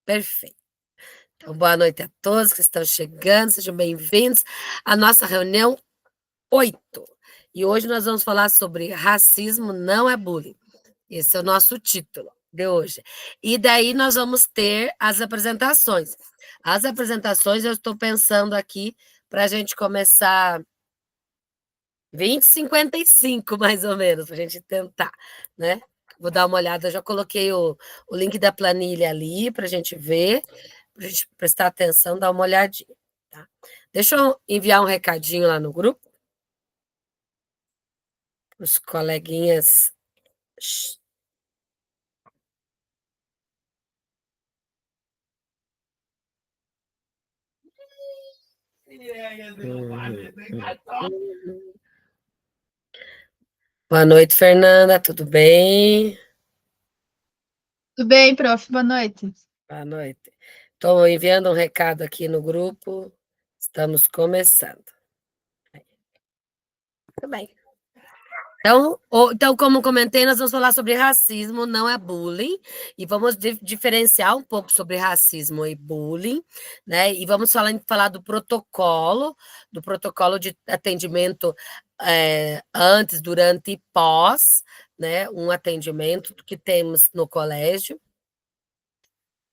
Perfeito. Então, boa noite a todos que estão chegando, sejam bem-vindos à nossa reunião 8. E hoje nós vamos falar sobre racismo não é bullying. Esse é o nosso título de hoje. E daí nós vamos ter as apresentações. As apresentações eu estou pensando aqui para a gente começar 20h55, mais ou menos, para a gente tentar, né? Vou dar uma olhada, eu já coloquei o link da planilha ali para a gente ver, para a gente prestar atenção, dar uma olhadinha. Tá? Deixa eu enviar um recadinho lá no grupo, os coleguinhas. Boa noite, Fernanda, tudo bem? Tudo bem, prof? Boa noite. Boa noite. Estou enviando um recado aqui no grupo, estamos começando. Tudo bem. Então, como comentei, nós vamos falar sobre racismo, não é bullying, e vamos diferenciar um pouco sobre racismo e bullying, né? E vamos falar do protocolo de atendimento antes, durante e pós, né? Um atendimento que temos no colégio.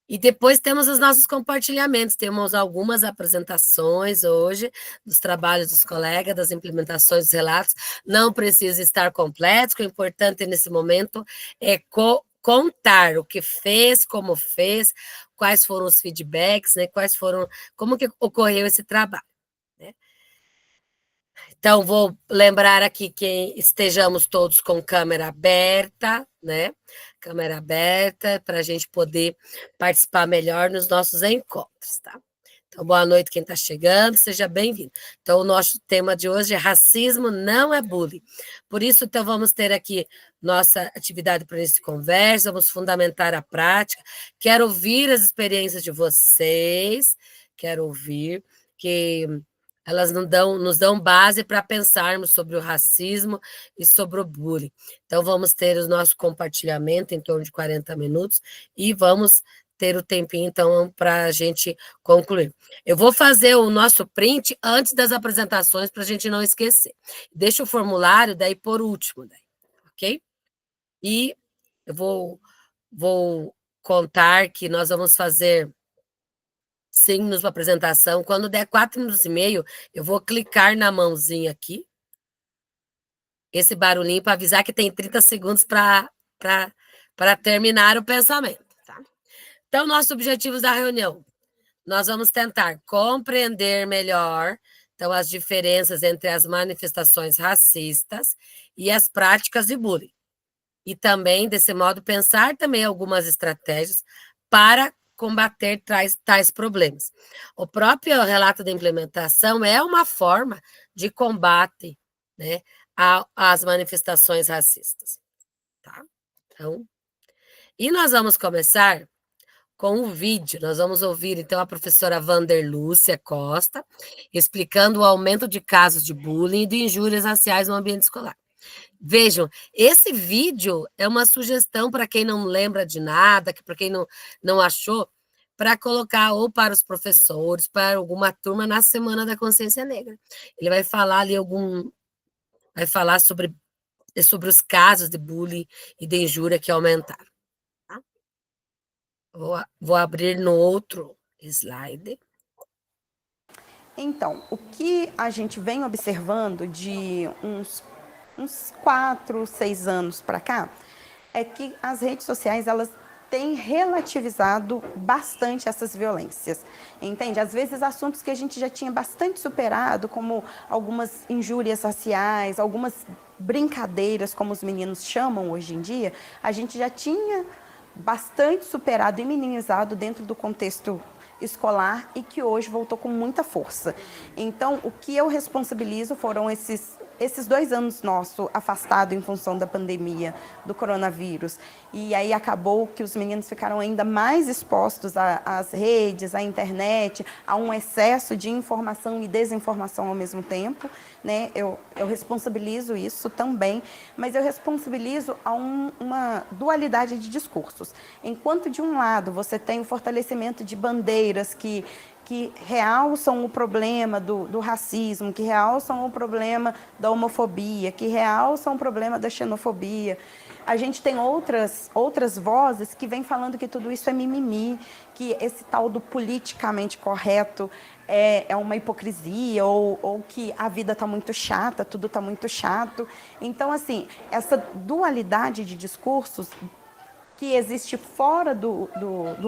E depois temos os nossos compartilhamentos, temos algumas apresentações hoje dos trabalhos dos colegas, das implementações dos relatos. Não precisa estar completo, o importante nesse momento é contar o que fez, como fez, quais foram os feedbacks, né? Como que ocorreu esse trabalho. Né? Então, vou lembrar aqui que estejamos todos com câmera aberta, né? Câmera aberta, para a gente poder participar melhor nos nossos encontros, tá? Então, boa noite quem está chegando, seja bem-vindo. Então, o nosso tema de hoje é racismo não é bullying. Por isso, então, vamos ter aqui nossa atividade para esse conversa, vamos fundamentar a prática. Quero ouvir as experiências de vocês, quero ouvir que elas nos dão base para pensarmos sobre o racismo e sobre o bullying. Então, vamos ter o nosso compartilhamento em torno de 40 minutos e vamos ter o tempinho, então, para a gente concluir. Eu vou fazer o nosso print antes das apresentações para a gente não esquecer. Deixa o formulário daí por último, daí, ok? E eu vou contar que nós vamos fazer signos para apresentação. Quando der 4 minutos e meio, eu vou clicar na mãozinha aqui, esse barulhinho para avisar que tem 30 segundos para terminar o pensamento. Tá? Então, nossos objetivos da reunião. Nós vamos tentar compreender melhor então, as diferenças entre as manifestações racistas e as práticas de bullying. E também, desse modo, pensar também algumas estratégias para combater tais problemas. O próprio relato da implementação é uma forma de combate, né, às manifestações racistas. Tá? Então, e nós vamos começar com um vídeo. Nós vamos ouvir, então, a professora Vanderlúcia Costa explicando o aumento de casos de bullying e de injúrias raciais no ambiente escolar. Vejam, esse vídeo é uma sugestão para quem não lembra de nada, para quem não achou, para colocar ou para os professores, para alguma turma na Semana da Consciência Negra. Ele vai falar ali vai falar sobre os casos de bullying e de injúria que aumentaram. Tá? Vou abrir no outro slide. Então, o que a gente vem observando de uns 4, 6 anos para cá é que as redes sociais, elas têm relativizado bastante essas violências, entende? Às vezes assuntos que a gente já tinha bastante superado, como algumas injúrias raciais, algumas brincadeiras, como os meninos chamam hoje em dia, a gente já tinha bastante superado e minimizado dentro do contexto escolar e que hoje voltou com muita força. Então, o que eu responsabilizo foram esses esses 2 anos nosso afastado em função da pandemia, do coronavírus, e aí acabou que os meninos ficaram ainda mais expostos às redes, à internet, a um excesso de informação e desinformação ao mesmo tempo, né? Eu responsabilizo isso também, mas eu responsabilizo a uma dualidade de discursos. Enquanto de um lado você tem o fortalecimento de bandeiras que realçam o problema do racismo, que realçam o problema da homofobia, que realçam o problema da xenofobia. A gente tem outras vozes que vêm falando que tudo isso é mimimi, que esse tal do politicamente correto é uma hipocrisia, ou que a vida está muito chata, tudo está muito chato. Então, assim, essa dualidade de discursos que existe fora do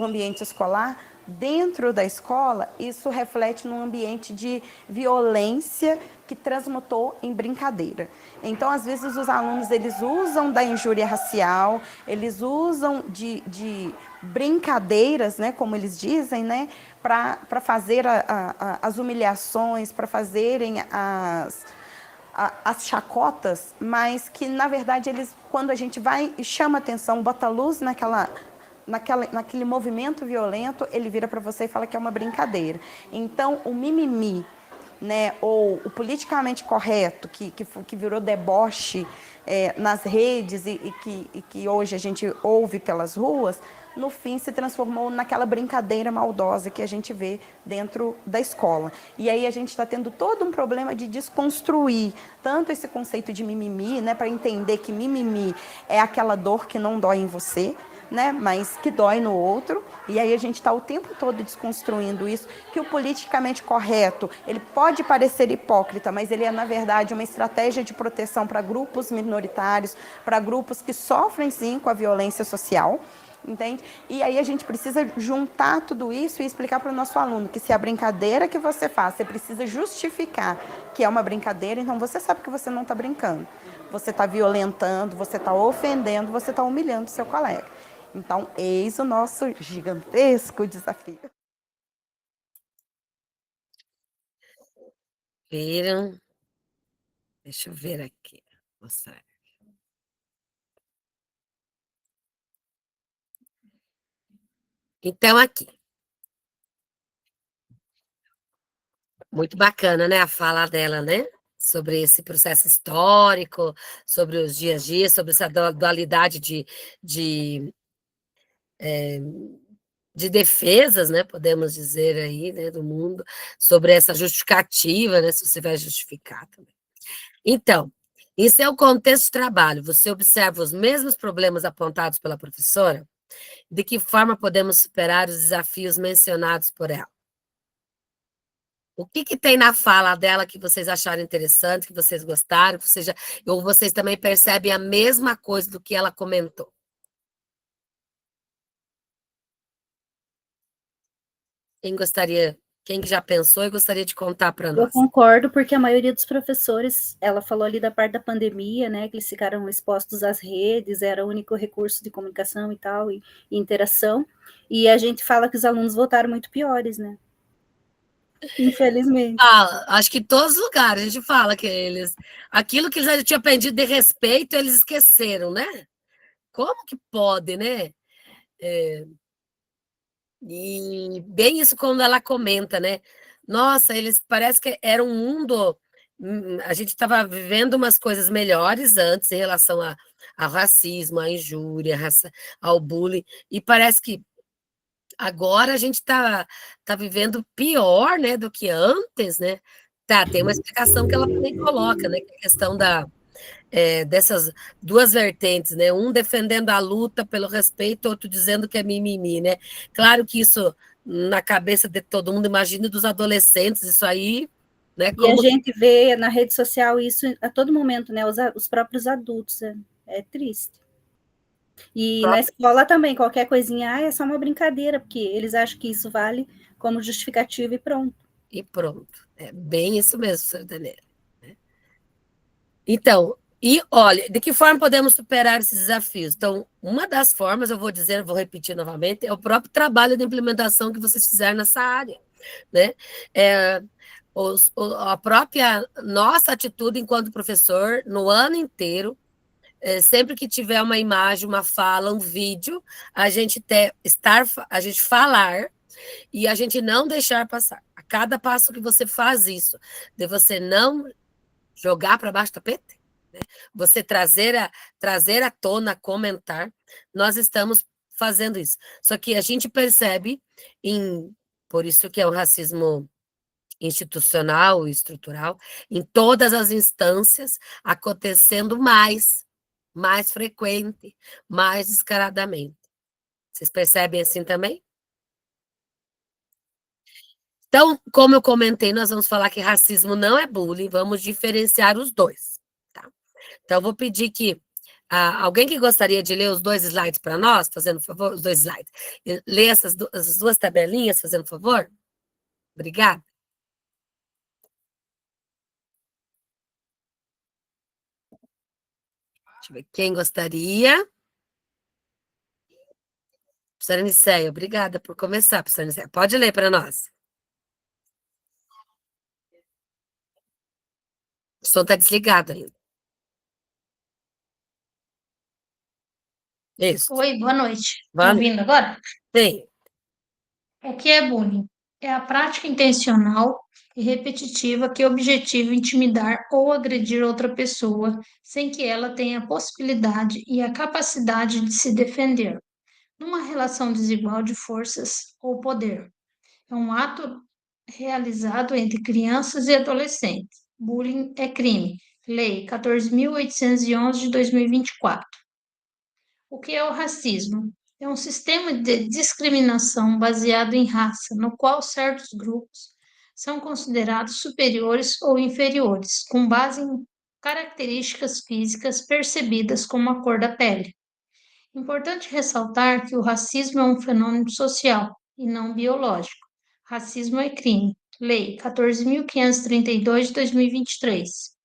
ambiente escolar, dentro da escola, isso reflete num ambiente de violência que transmutou em brincadeira. Então, às vezes, os alunos eles usam da injúria racial, eles usam de brincadeiras, né, como eles dizem, né, para fazer as humilhações, para fazerem as chacotas, mas que, na verdade, eles, quando a gente vai e chama atenção, bota luz naquele movimento violento, ele vira para você e fala que é uma brincadeira. Então, o mimimi, né, ou o politicamente correto, que virou deboche nas redes e que hoje a gente ouve pelas ruas, no fim se transformou naquela brincadeira maldosa que a gente vê dentro da escola. E aí a gente está tendo todo um problema de desconstruir tanto esse conceito de mimimi, né, para entender que mimimi é aquela dor que não dói em você, né, mas que dói no outro, e aí a gente está o tempo todo desconstruindo isso, que o politicamente correto, ele pode parecer hipócrita, mas ele é, na verdade, uma estratégia de proteção para grupos minoritários, para grupos que sofrem, sim, com a violência social, entende? E aí a gente precisa juntar tudo isso e explicar para o nosso aluno que se a brincadeira que você faz, você precisa justificar que é uma brincadeira, então você sabe que você não está brincando, você está violentando, você está ofendendo, você está humilhando o seu colega. Então, eis o nosso gigantesco desafio. Viram? Deixa eu ver aqui. Mostrar. Então, aqui. Muito bacana, né, a fala dela, né? Sobre esse processo histórico, sobre os dias a dias, sobre essa dualidade de defesas, né, podemos dizer aí, né, do mundo, sobre essa justificativa, né, se você vai justificar também. Então, em seu contexto de trabalho, você observa os mesmos problemas apontados pela professora? De que forma podemos superar os desafios mencionados por ela? O que tem na fala dela que vocês acharam interessante, que vocês gostaram, ou vocês também percebem a mesma coisa do que ela comentou? Quem já pensou e gostaria de contar para nós? Eu concordo, porque a maioria dos professores, ela falou ali da parte da pandemia, né, que eles ficaram expostos às redes, era o único recurso de comunicação e tal, e interação, e a gente fala que os alunos voltaram muito piores, né? Infelizmente. Acho que em todos os lugares a gente fala que aquilo que eles já tinham aprendido de respeito, eles esqueceram, né? Como que pode, né? E bem isso quando ela comenta, né? Nossa, eles parece que era um mundo. A gente estava vivendo umas coisas melhores antes em relação ao racismo, à injúria, ao bullying, e parece que agora a gente está vivendo pior, né, do que antes, né? Tá, tem uma explicação que ela também coloca, né? Que é a questão dessas duas vertentes, né? Um defendendo a luta pelo respeito, outro dizendo que é mimimi, né? Claro que isso, na cabeça de todo mundo, imagina dos adolescentes, isso aí, né? E a gente vê na rede social isso a todo momento, né? Os próprios adultos, é triste. E na escola também, qualquer coisinha, é só uma brincadeira, porque eles acham que isso vale como justificativa e pronto. E pronto. É bem isso mesmo, senhora Daniela. Então, e olha, de que forma podemos superar esses desafios? Então, uma das formas, eu vou repetir novamente, é o próprio trabalho de implementação que vocês fizeram nessa área, né? a própria nossa atitude enquanto professor, no ano inteiro, sempre que tiver uma imagem, uma fala, um vídeo, a gente falar e a gente não deixar passar. A cada passo que você faz isso, de você não jogar para baixo do tapete, né? Você trazer à tona, comentar, nós estamos fazendo isso. Só que a gente percebe, por isso que é o racismo institucional e estrutural, em todas as instâncias, acontecendo mais frequente, mais descaradamente. Vocês percebem assim também? Então, como eu comentei, nós vamos falar que racismo não é bullying, vamos diferenciar os dois. Tá? Então, eu vou pedir que alguém que gostaria de ler os 2 slides para nós, fazendo favor, os 2 slides, ler essas duas tabelinhas, fazendo favor? Obrigada. Deixa eu ver quem gostaria. Professora Nicéia, obrigada por começar, professora Nicéia. Pode ler para nós. O som está desligado ainda. Isso. Oi, boa noite. Estão Vale? ouvindo agora? Sim. O que é bullying? É a prática intencional e repetitiva que objetiva intimidar ou agredir outra pessoa sem que ela tenha a possibilidade e a capacidade de se defender, numa relação desigual de forças ou poder. É um ato realizado entre crianças e adolescentes. Bullying é crime. Lei 14.811 de 2024. O que é o racismo? É um sistema de discriminação baseado em raça, no qual certos grupos são considerados superiores ou inferiores, com base em características físicas percebidas como a cor da pele. Importante ressaltar que o racismo é um fenômeno social e não biológico. Racismo é crime. Lei 14.532 de 2023.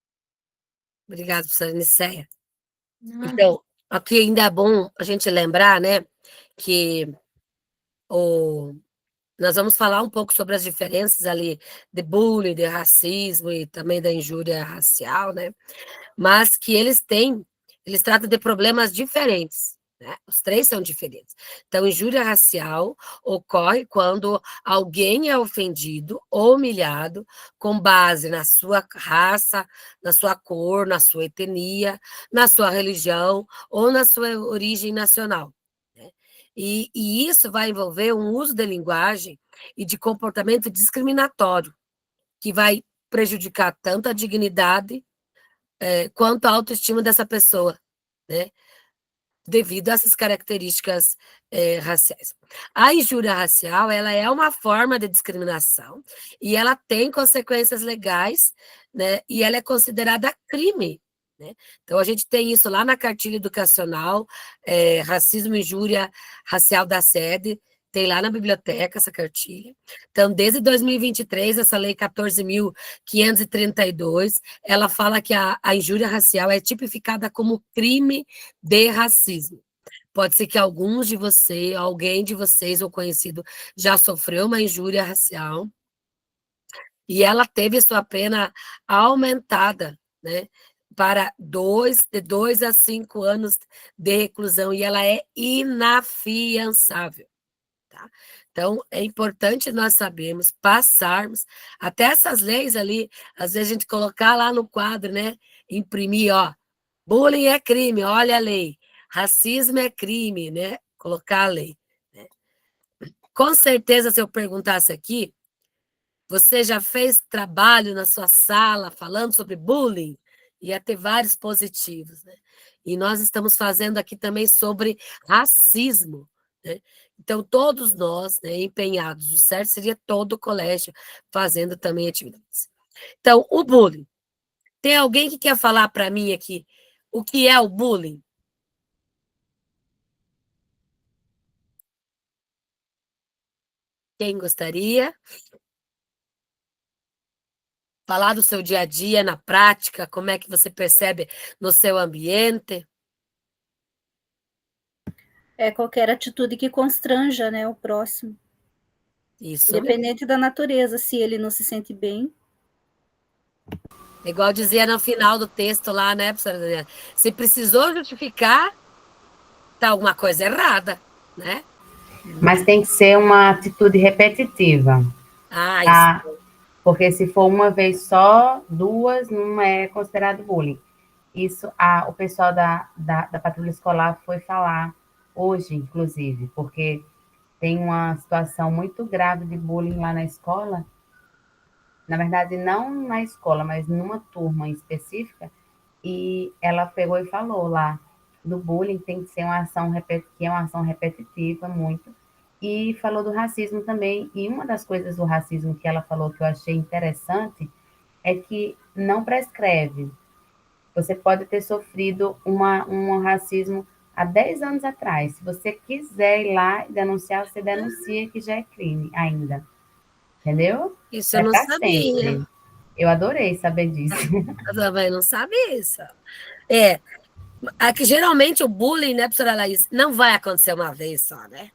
Obrigada, professora Nicéia. Nada. Então, aqui ainda é bom a gente lembrar, né, que nós vamos falar um pouco sobre as diferenças ali de bullying, de racismo e também da injúria racial, né? Mas que eles tratam de problemas diferentes, né? Os 3 são diferentes. Então, injúria racial ocorre quando alguém é ofendido ou humilhado com base na sua raça, na sua cor, na sua etnia, na sua religião ou na sua origem nacional, né? E isso vai envolver um uso de linguagem e de comportamento discriminatório, que vai prejudicar tanto a dignidade quanto a autoestima dessa pessoa, né? Devido a essas características raciais. A injúria racial, ela é uma forma de discriminação e ela tem consequências legais, né? E ela é considerada crime, né? Então, a gente tem isso lá na cartilha educacional, racismo e injúria racial da sede, tem lá na biblioteca essa cartilha. Então, desde 2023, essa lei 14.532, ela fala que a injúria racial é tipificada como crime de racismo. Pode ser que alguns de vocês, alguém de vocês ou conhecido já sofreu uma injúria racial e ela teve sua pena aumentada, né, de 2 a 5 anos de reclusão, e ela é inafiançável. Tá? Então, é importante nós sabermos, passarmos, até essas leis ali, às vezes a gente colocar lá no quadro, né? Imprimir, ó, bullying é crime, olha a lei. Racismo é crime, né? Colocar a lei. Né? Com certeza, se eu perguntasse aqui, você já fez trabalho na sua sala falando sobre bullying? Ia ter vários positivos, né? E nós estamos fazendo aqui também sobre racismo, né? Então, todos nós, né, empenhados, o certo seria todo o colégio fazendo também atividades. Então, o bullying. Tem alguém que quer falar para mim aqui o que é o bullying? Quem gostaria? Falar do seu dia a dia, na prática, como é que você percebe no seu ambiente? É qualquer atitude que constranja, né, o próximo. Isso mesmo. Independente da natureza, se ele não se sente bem, Igual dizia no final do texto lá, né, professora Daniela? Se precisou justificar, tá alguma coisa errada, né? Mas tem que ser uma atitude repetitiva, Ah, isso. tá? Porque se for uma vez só, duas, não é considerado bullying. Isso, o pessoal da patrulha escolar foi falar hoje, inclusive, porque tem uma situação muito grave de bullying lá na escola. Na verdade, não na escola, mas numa turma específica. E ela pegou e falou lá do bullying tem que ser uma ação que é uma ação repetitiva muito. E falou do racismo também. E uma das coisas do racismo que ela falou que eu achei interessante é que não prescreve. Você pode ter sofrido um racismo há 10 anos atrás. Se você quiser ir lá e denunciar, você denuncia que já é crime ainda. Entendeu? Isso eu É não para sabia. sempre. Eu adorei saber disso. Eu também não sabia isso. É, que geralmente o bullying, né, professora Laís, não vai acontecer uma vez só, né?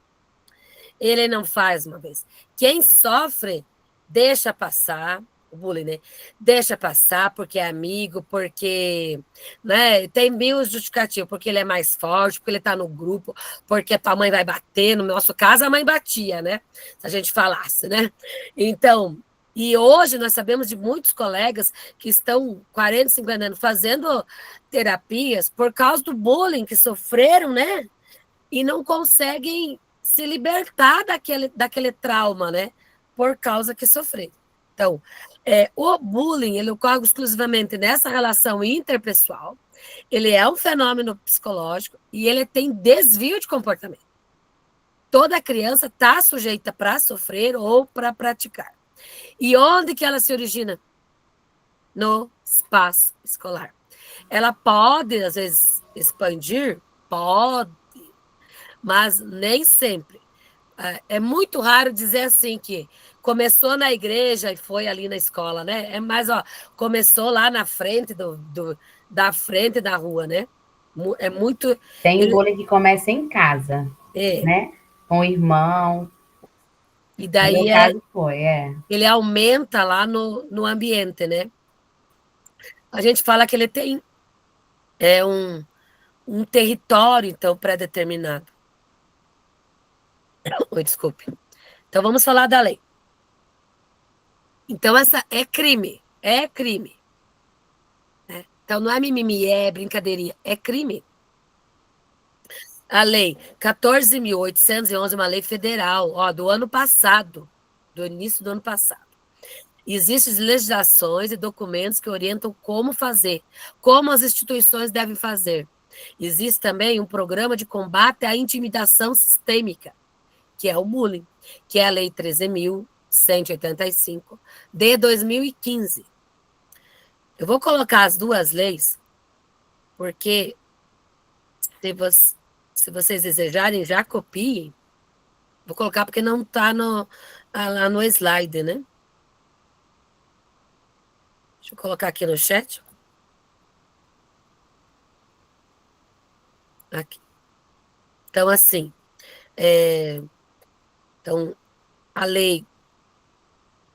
Ele não faz uma vez. Quem sofre, deixa passar, o bullying, né? Deixa passar porque é amigo, porque, né, tem mil justificativos, porque ele é mais forte, porque ele tá no grupo, porque a mãe vai bater. No nosso caso, a mãe batia, né? Se a gente falasse, né? Então, e hoje nós sabemos de muitos colegas que estão 40, 50 anos fazendo terapias por causa do bullying que sofreram, né? E não conseguem se libertar daquele trauma, né? Por causa que sofreram. Então, o bullying, ele ocorre exclusivamente nessa relação interpessoal, ele é um fenômeno psicológico e ele tem desvio de comportamento. Toda criança está sujeita para sofrer ou para praticar. E onde que ela se origina? No espaço escolar. Ela pode, às vezes, expandir? Pode, mas nem sempre. É muito raro dizer assim que começou na igreja e foi ali na escola, né? É mais, ó, começou lá na frente da frente da rua, né? É muito. Tem bullying que começa em casa, É, né? Com o irmão. e No meu daí caso foi, ele aumenta lá no ambiente, né? A gente fala que ele tem um território, então, pré-determinado. Oi, desculpe. Então, vamos falar da lei. Então, essa é crime. É crime. Né? Então, não é mimimi, é brincadeirinha. É crime. A lei 14.811 é uma lei federal, ó, do ano passado, do início do ano passado. Existem legislações e documentos que orientam como fazer, como as instituições devem fazer. Existe também um programa de combate à intimidação sistêmica, que é o bullying, que é a Lei 13.185, de 2015. Eu vou colocar as duas leis, porque se vocês desejarem, já copiem. Vou colocar porque não está lá no slide, né? Deixa eu colocar aqui no chat. Aqui. Então, assim, então, a lei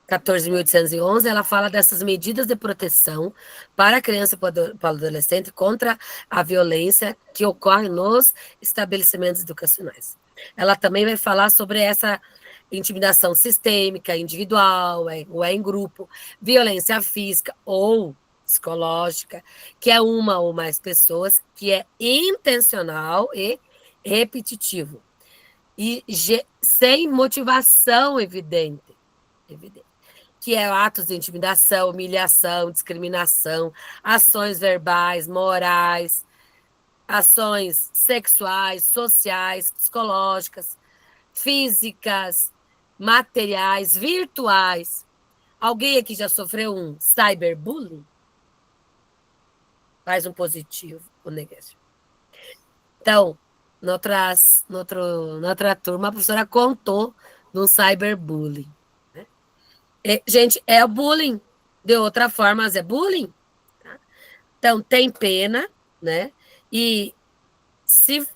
14.811, ela fala dessas medidas de proteção para a criança e para o adolescente contra a violência que ocorre nos estabelecimentos educacionais. Ela também vai falar sobre essa intimidação sistêmica, individual, ou em grupo, violência física ou psicológica, que é uma ou mais pessoas, que é intencional e repetitivo, e sem motivação evidente, que é atos de intimidação, humilhação, discriminação, ações verbais, morais, ações sexuais, sociais, psicológicas, físicas, materiais, virtuais. Alguém aqui já sofreu um cyberbullying? Faz um positivo ou negativo. Então, noutra turma, a professora contou de um cyberbullying. Né? Gente, é bullying. De outra forma, mas é bullying. Tá? Então, tem pena, né? E se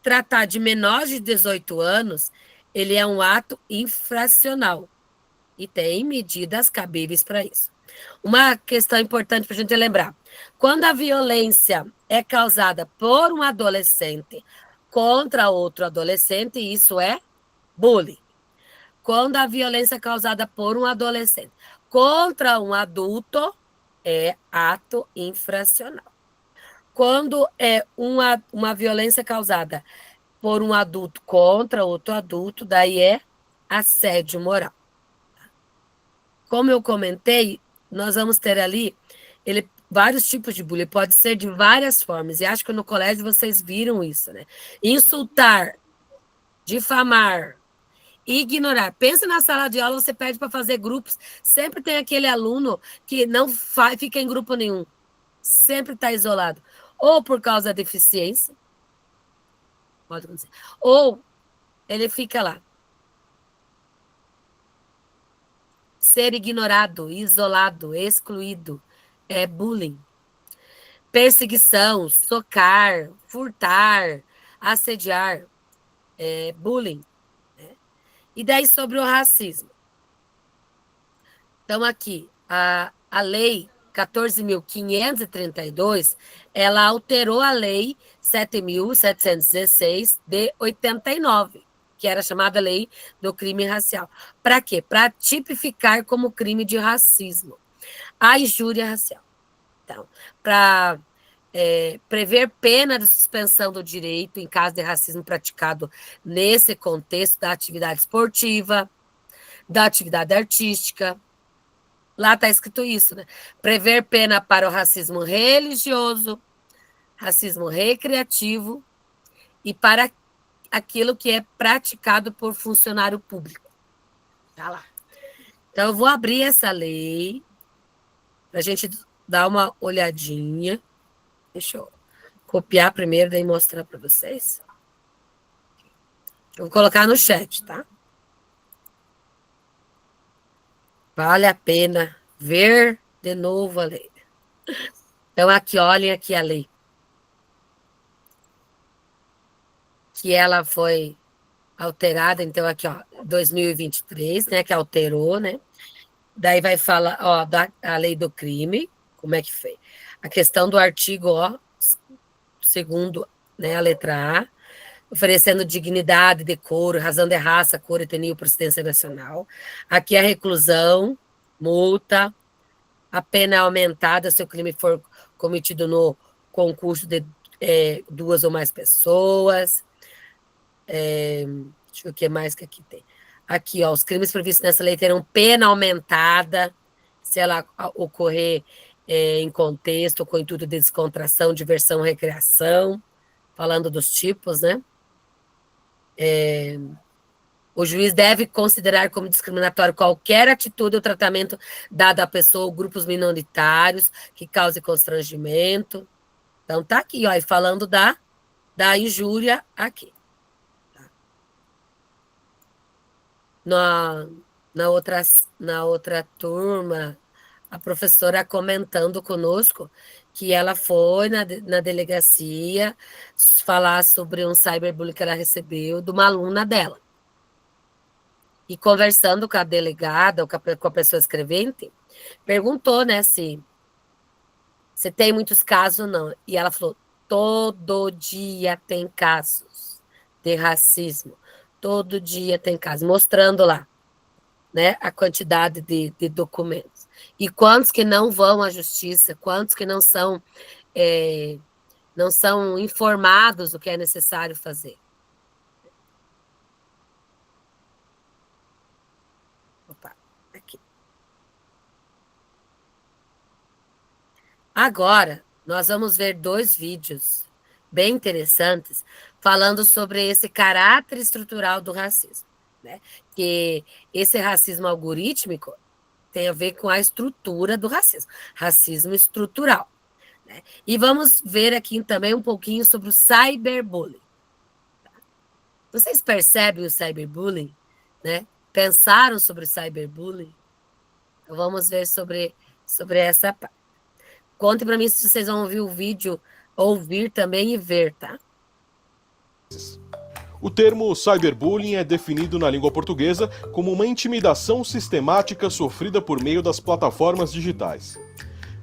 tratar de menores de 18 anos, ele é um ato infracional e tem medidas cabíveis para isso. Uma questão importante para a gente lembrar. Quando a violência é causada por um adolescente contra outro adolescente, isso é bullying. Quando a violência é causada por um adolescente contra um adulto, é ato infracional. Quando é uma violência causada por um adulto contra outro adulto, daí é assédio moral. Como eu comentei, nós vamos ter ali vários tipos de bullying, pode ser de várias formas, e acho que no colégio vocês viram isso, né? Insultar, difamar, ignorar. Pensa na sala de aula, você pede para fazer grupos, sempre tem aquele aluno que não fica em grupo nenhum, sempre está isolado, ou por causa da deficiência, pode acontecer, ou ele fica lá. Ser ignorado, isolado, excluído, é bullying. Perseguição, socar, furtar, assediar, é bullying. Né? E daí sobre o racismo. Então, aqui, a lei 14.532, ela alterou a lei 7.716 de 89, que era chamada lei do crime racial. Para quê? Para tipificar como crime de racismo a injúria racial. Então, para prever pena de suspensão do direito em caso de racismo praticado nesse contexto da atividade esportiva, da atividade artística. Lá está escrito isso, né? Prever pena para o racismo religioso, racismo recreativo e para aquilo que é praticado por funcionário público. Tá lá. Então, eu vou abrir essa lei para a gente dar uma olhadinha. Deixa eu copiar primeiro, daí mostrar para vocês. Eu vou colocar no chat, tá? Vale a pena ver de novo a lei. Então, aqui, olhem aqui a lei. Que ela foi alterada, então, aqui, ó, 2023, né, que alterou, né? Daí vai falar, ó, a lei do crime, como é que foi? A questão do artigo, ó, segundo, né, a letra A, oferecendo dignidade, decoro, razão de raça, cor, etnia ou procedência nacional. Aqui a reclusão, multa, a pena é aumentada se o crime for cometido no concurso de duas ou mais pessoas. Deixa eu ver o que mais que aqui tem. Aqui, ó, os crimes previstos nessa lei terão pena aumentada se ela ocorrer em contexto com intuito de descontração, diversão, recreação, falando dos tipos, né? O juiz deve considerar como discriminatório qualquer atitude ou tratamento dado à pessoa ou grupos minoritários que cause constrangimento. Então, tá aqui, ó, e falando da injúria aqui. Tá? Na outra turma, a professora comentando conosco que ela foi na delegacia falar sobre um cyberbullying que ela recebeu de uma aluna dela. E conversando com a delegada, ou com a pessoa escrevente, perguntou, né, se tem muitos casos ou não. E ela falou, todo dia tem casos de racismo. Todo dia tem casos, mostrando lá, né, a quantidade de documentos. E quantos que não vão à justiça, quantos que não são informados do que é necessário fazer. Opa, aqui. Agora, nós vamos ver 2 vídeos bem interessantes falando sobre esse caráter estrutural do racismo, né? Que esse racismo algorítmico tem a ver com a estrutura do racismo estrutural, né? E vamos ver aqui também um pouquinho sobre o cyberbullying. Vocês percebem o cyberbullying, né? Pensaram sobre o cyberbullying? Então, vamos ver sobre essa parte. Contem para mim se vocês vão ouvir o vídeo, ouvir também e ver, tá? O termo cyberbullying é definido na língua portuguesa como uma intimidação sistemática sofrida por meio das plataformas digitais.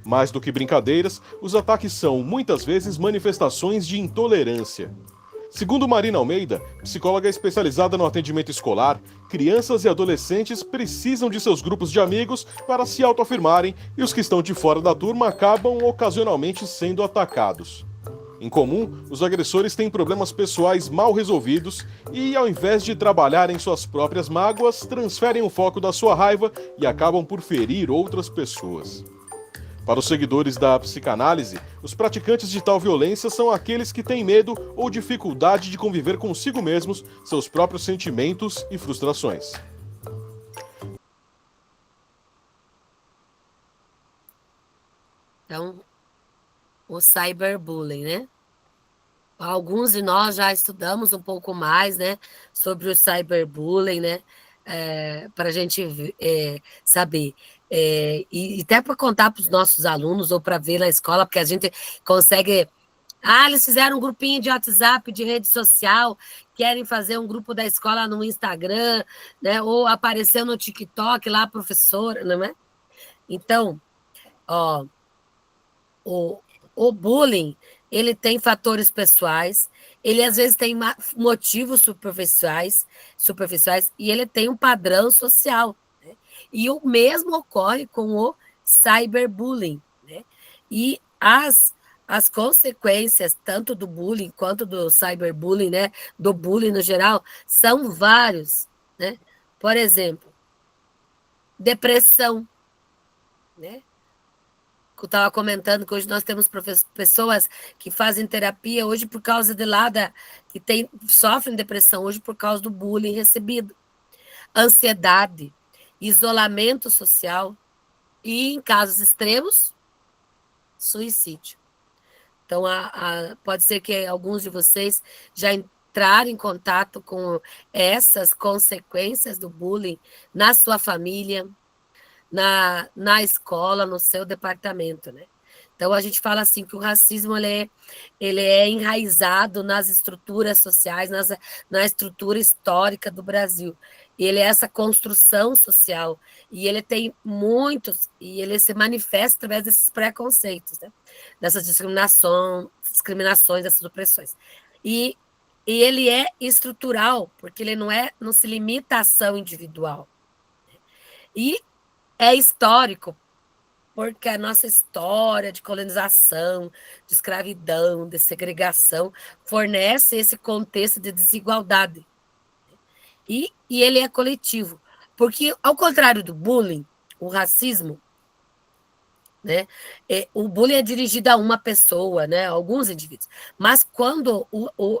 Mais do que brincadeiras, os ataques são, muitas vezes, manifestações de intolerância. Segundo Marina Almeida, psicóloga especializada no atendimento escolar, crianças e adolescentes precisam de seus grupos de amigos para se autoafirmarem e os que estão de fora da turma acabam ocasionalmente sendo atacados. Em comum, os agressores têm problemas pessoais mal resolvidos e, ao invés de trabalhar em suas próprias mágoas, transferem o foco da sua raiva e acabam por ferir outras pessoas. Para os seguidores da psicanálise, os praticantes de tal violência são aqueles que têm medo ou dificuldade de conviver consigo mesmos, seus próprios sentimentos e frustrações. Então, o cyberbullying, né? Alguns de nós já estudamos um pouco mais, né, sobre o cyberbullying, né, para a gente saber. E até para contar para os nossos alunos ou para ver na escola, porque a gente consegue... eles fizeram um grupinho de WhatsApp, de rede social, querem fazer um grupo da escola no Instagram, né, ou aparecer no TikTok lá, professora, não é? Então, ó, o bullying, ele tem fatores pessoais, ele às vezes tem motivos superficiais, e ele tem um padrão social, né? E o mesmo ocorre com o cyberbullying, né? E as consequências, tanto do bullying quanto do cyberbullying, né? Do bullying no geral, são vários, né? Por exemplo, depressão, né? Eu estava comentando que hoje nós temos pessoas que fazem terapia hoje por causa de que sofrem depressão hoje por causa do bullying recebido. Ansiedade, isolamento social e, em casos extremos, suicídio. Então, pode ser que alguns de vocês já entraram em contato com essas consequências do bullying na sua família, na escola, no seu departamento, né? Então, a gente fala assim que o racismo ele é enraizado nas estruturas sociais, na estrutura histórica do Brasil. Ele é essa construção social, e ele tem e ele se manifesta através desses preconceitos, né? Dessas discriminações, dessas opressões. E ele é estrutural, porque ele não se limita à ação individual. E é histórico, porque a nossa história de colonização, de escravidão, de segregação, fornece esse contexto de desigualdade. E ele é coletivo, porque, ao contrário do bullying, o racismo, né, o bullying é dirigido a uma pessoa, né, a alguns indivíduos, mas quando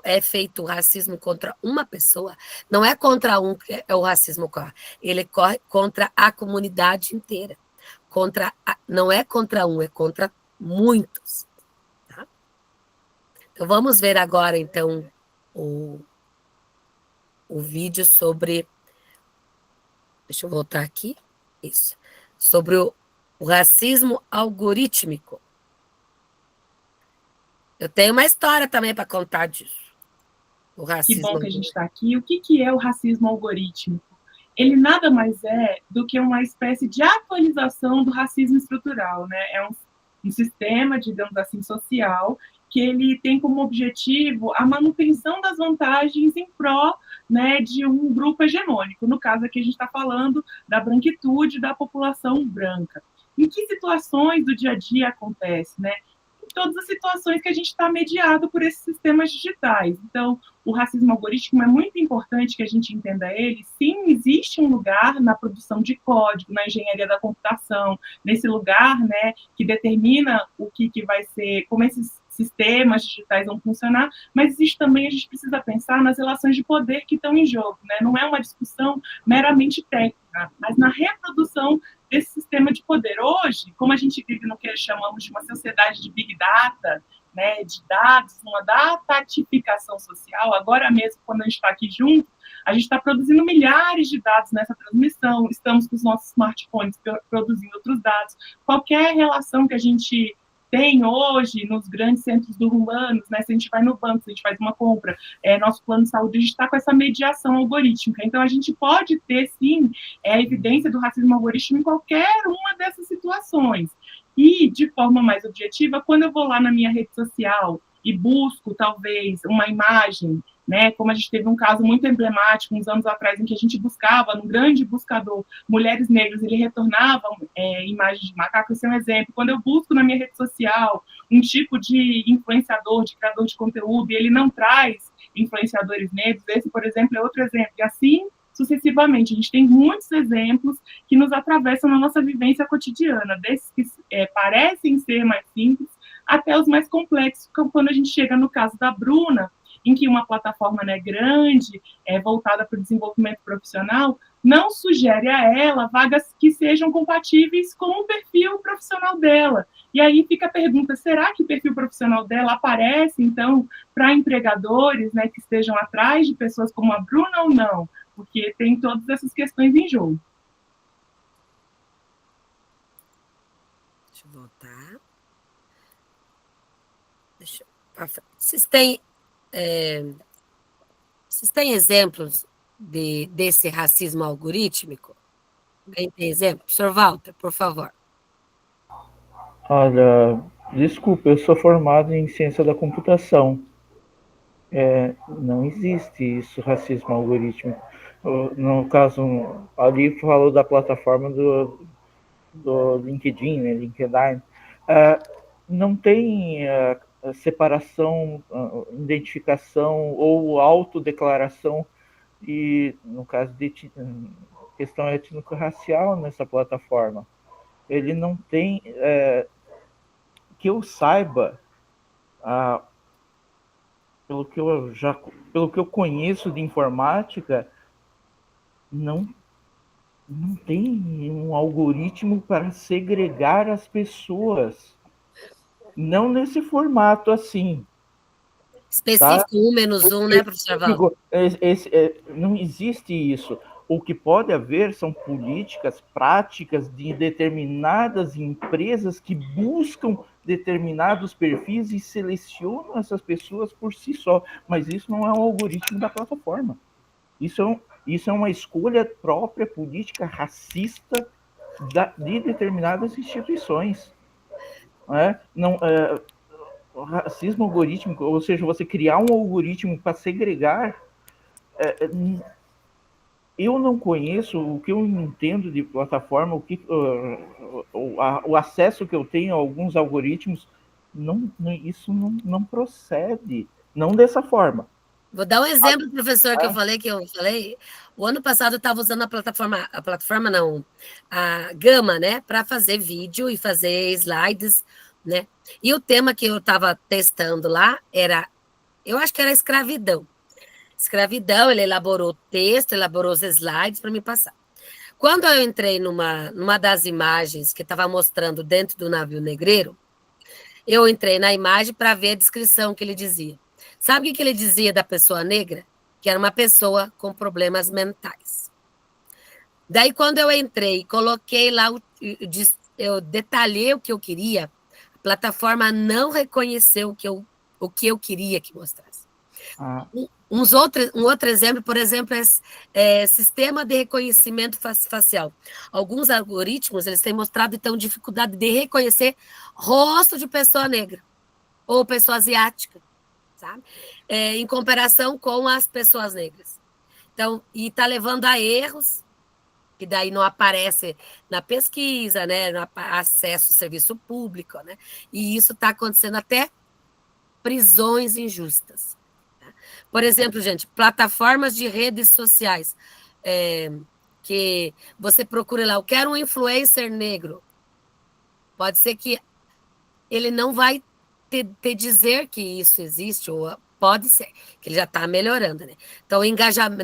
é feito o racismo contra uma pessoa, não é contra um que o racismo ocorre, ele corre contra a comunidade inteira, não é contra um, é contra muitos. Tá? Então, vamos ver agora, então, o vídeo sobre... Deixa eu voltar aqui. Isso. Sobre o racismo algorítmico. Eu tenho uma história também para contar disso. O racismo. Que bom que a gente está aqui. O que é o racismo algorítmico? Ele nada mais é do que uma espécie de atualização do racismo estrutural, né? É um sistema, digamos assim, social, que ele tem como objetivo a manutenção das vantagens em pró, né, de um grupo hegemônico. No caso aqui a gente está falando da branquitude da população branca. Em que situações do dia a dia acontece, né? Em todas as situações que a gente está mediado por esses sistemas digitais. Então, o racismo algorítmico é muito importante que a gente entenda ele. Sim, existe um lugar na produção de código, na engenharia da computação, nesse lugar, né, que determina o que vai ser, como esses sistemas digitais vão funcionar, mas existe também, a gente precisa pensar nas relações de poder que estão em jogo, né? Não é uma discussão meramente técnica, mas na reprodução desse sistema de poder. Hoje, como a gente vive no que chamamos de uma sociedade de big data, né, de dados, uma datatificação social, agora mesmo, quando a gente está aqui junto, a gente está produzindo milhares de dados nessa transmissão, estamos com os nossos smartphones produzindo outros dados. Qualquer relação que a gente tem hoje nos grandes centros urbanos, né, se a gente vai no banco, se a gente faz uma compra, nosso plano de saúde, a gente está com essa mediação algorítmica. Então, a gente pode ter, sim, a evidência do racismo algorítmico em qualquer uma dessas situações. E, de forma mais objetiva, quando eu vou lá na minha rede social e busco, talvez, uma imagem, né, como a gente teve um caso muito emblemático uns anos atrás, em que a gente buscava, num grande buscador, mulheres negras, ele retornava imagens de macaco. Esse é um exemplo. Quando eu busco na minha rede social um tipo de influenciador, de criador de conteúdo, e ele não traz influenciadores negros, esse, por exemplo, é outro exemplo. E assim, sucessivamente, a gente tem muitos exemplos que nos atravessam na nossa vivência cotidiana, desses que parecem ser mais simples, até os mais complexos, quando a gente chega no caso da Bruna, em que uma plataforma, né, grande, voltada para o desenvolvimento profissional, não sugere a ela vagas que sejam compatíveis com o perfil profissional dela. E aí fica a pergunta, será que o perfil profissional dela aparece, então, para empregadores, né, que estejam atrás de pessoas como a Bruna ou não? Porque tem todas essas questões em jogo. Deixa eu voltar. Vocês têm exemplos desse racismo algorítmico? Alguém tem exemplo? Professor Walter, por favor. Olha, desculpa, eu sou formado em ciência da computação. Não existe isso, racismo algorítmico. No caso, ali falou da plataforma do LinkedIn, né, LinkedIn. Não tem separação, identificação ou autodeclaração, e no caso de questão étnico-racial nessa plataforma. Ele não tem, que eu saiba, pelo que eu conheço de informática, não tem um algoritmo para segregar as pessoas. Não nesse formato assim. Específico, tá? 1-1, né, professor Walter? Não existe isso. O que pode haver são políticas, práticas de determinadas empresas que buscam determinados perfis e selecionam essas pessoas por si só. Mas isso não é um algoritmo da plataforma. Isso é uma escolha própria, política, racista de determinadas instituições. O racismo algorítmico, ou seja, você criar um algoritmo para segregar, eu não conheço, o que eu entendo de plataforma, o acesso que eu tenho a alguns algoritmos, isso não procede, não dessa forma. Vou dar um exemplo, professor, que eu falei. O ano passado eu estava usando a plataforma não, a Gama, né, para fazer vídeo e fazer slides, né? E o tema que eu estava testando lá era, eu acho que era escravidão. Escravidão, ele elaborou o texto, elaborou os slides para me passar. Quando eu entrei numa das imagens que estava mostrando dentro do navio negreiro, eu entrei na imagem para ver a descrição que ele dizia. Sabe o que ele dizia da pessoa negra? Que era uma pessoa com problemas mentais. Daí, quando eu entrei, coloquei lá, eu detalhei o que eu queria, a plataforma não reconheceu o que eu queria que mostrasse. Um outro exemplo, por exemplo, é sistema de reconhecimento facial. Alguns algoritmos, eles têm mostrado, então, dificuldade de reconhecer rosto de pessoa negra ou pessoa asiática, sabe? Em comparação com as pessoas negras. Então, e está levando a erros, que daí não aparece na pesquisa, né, no acesso ao serviço público, né? E isso está acontecendo até prisões injustas. Tá? Por exemplo, gente, plataformas de redes sociais, que você procura lá, eu quero um influencer negro. Pode ser que ele não vai te dizer que isso existe, ou pode ser, que ele já está melhorando, né? Então, o engajamento,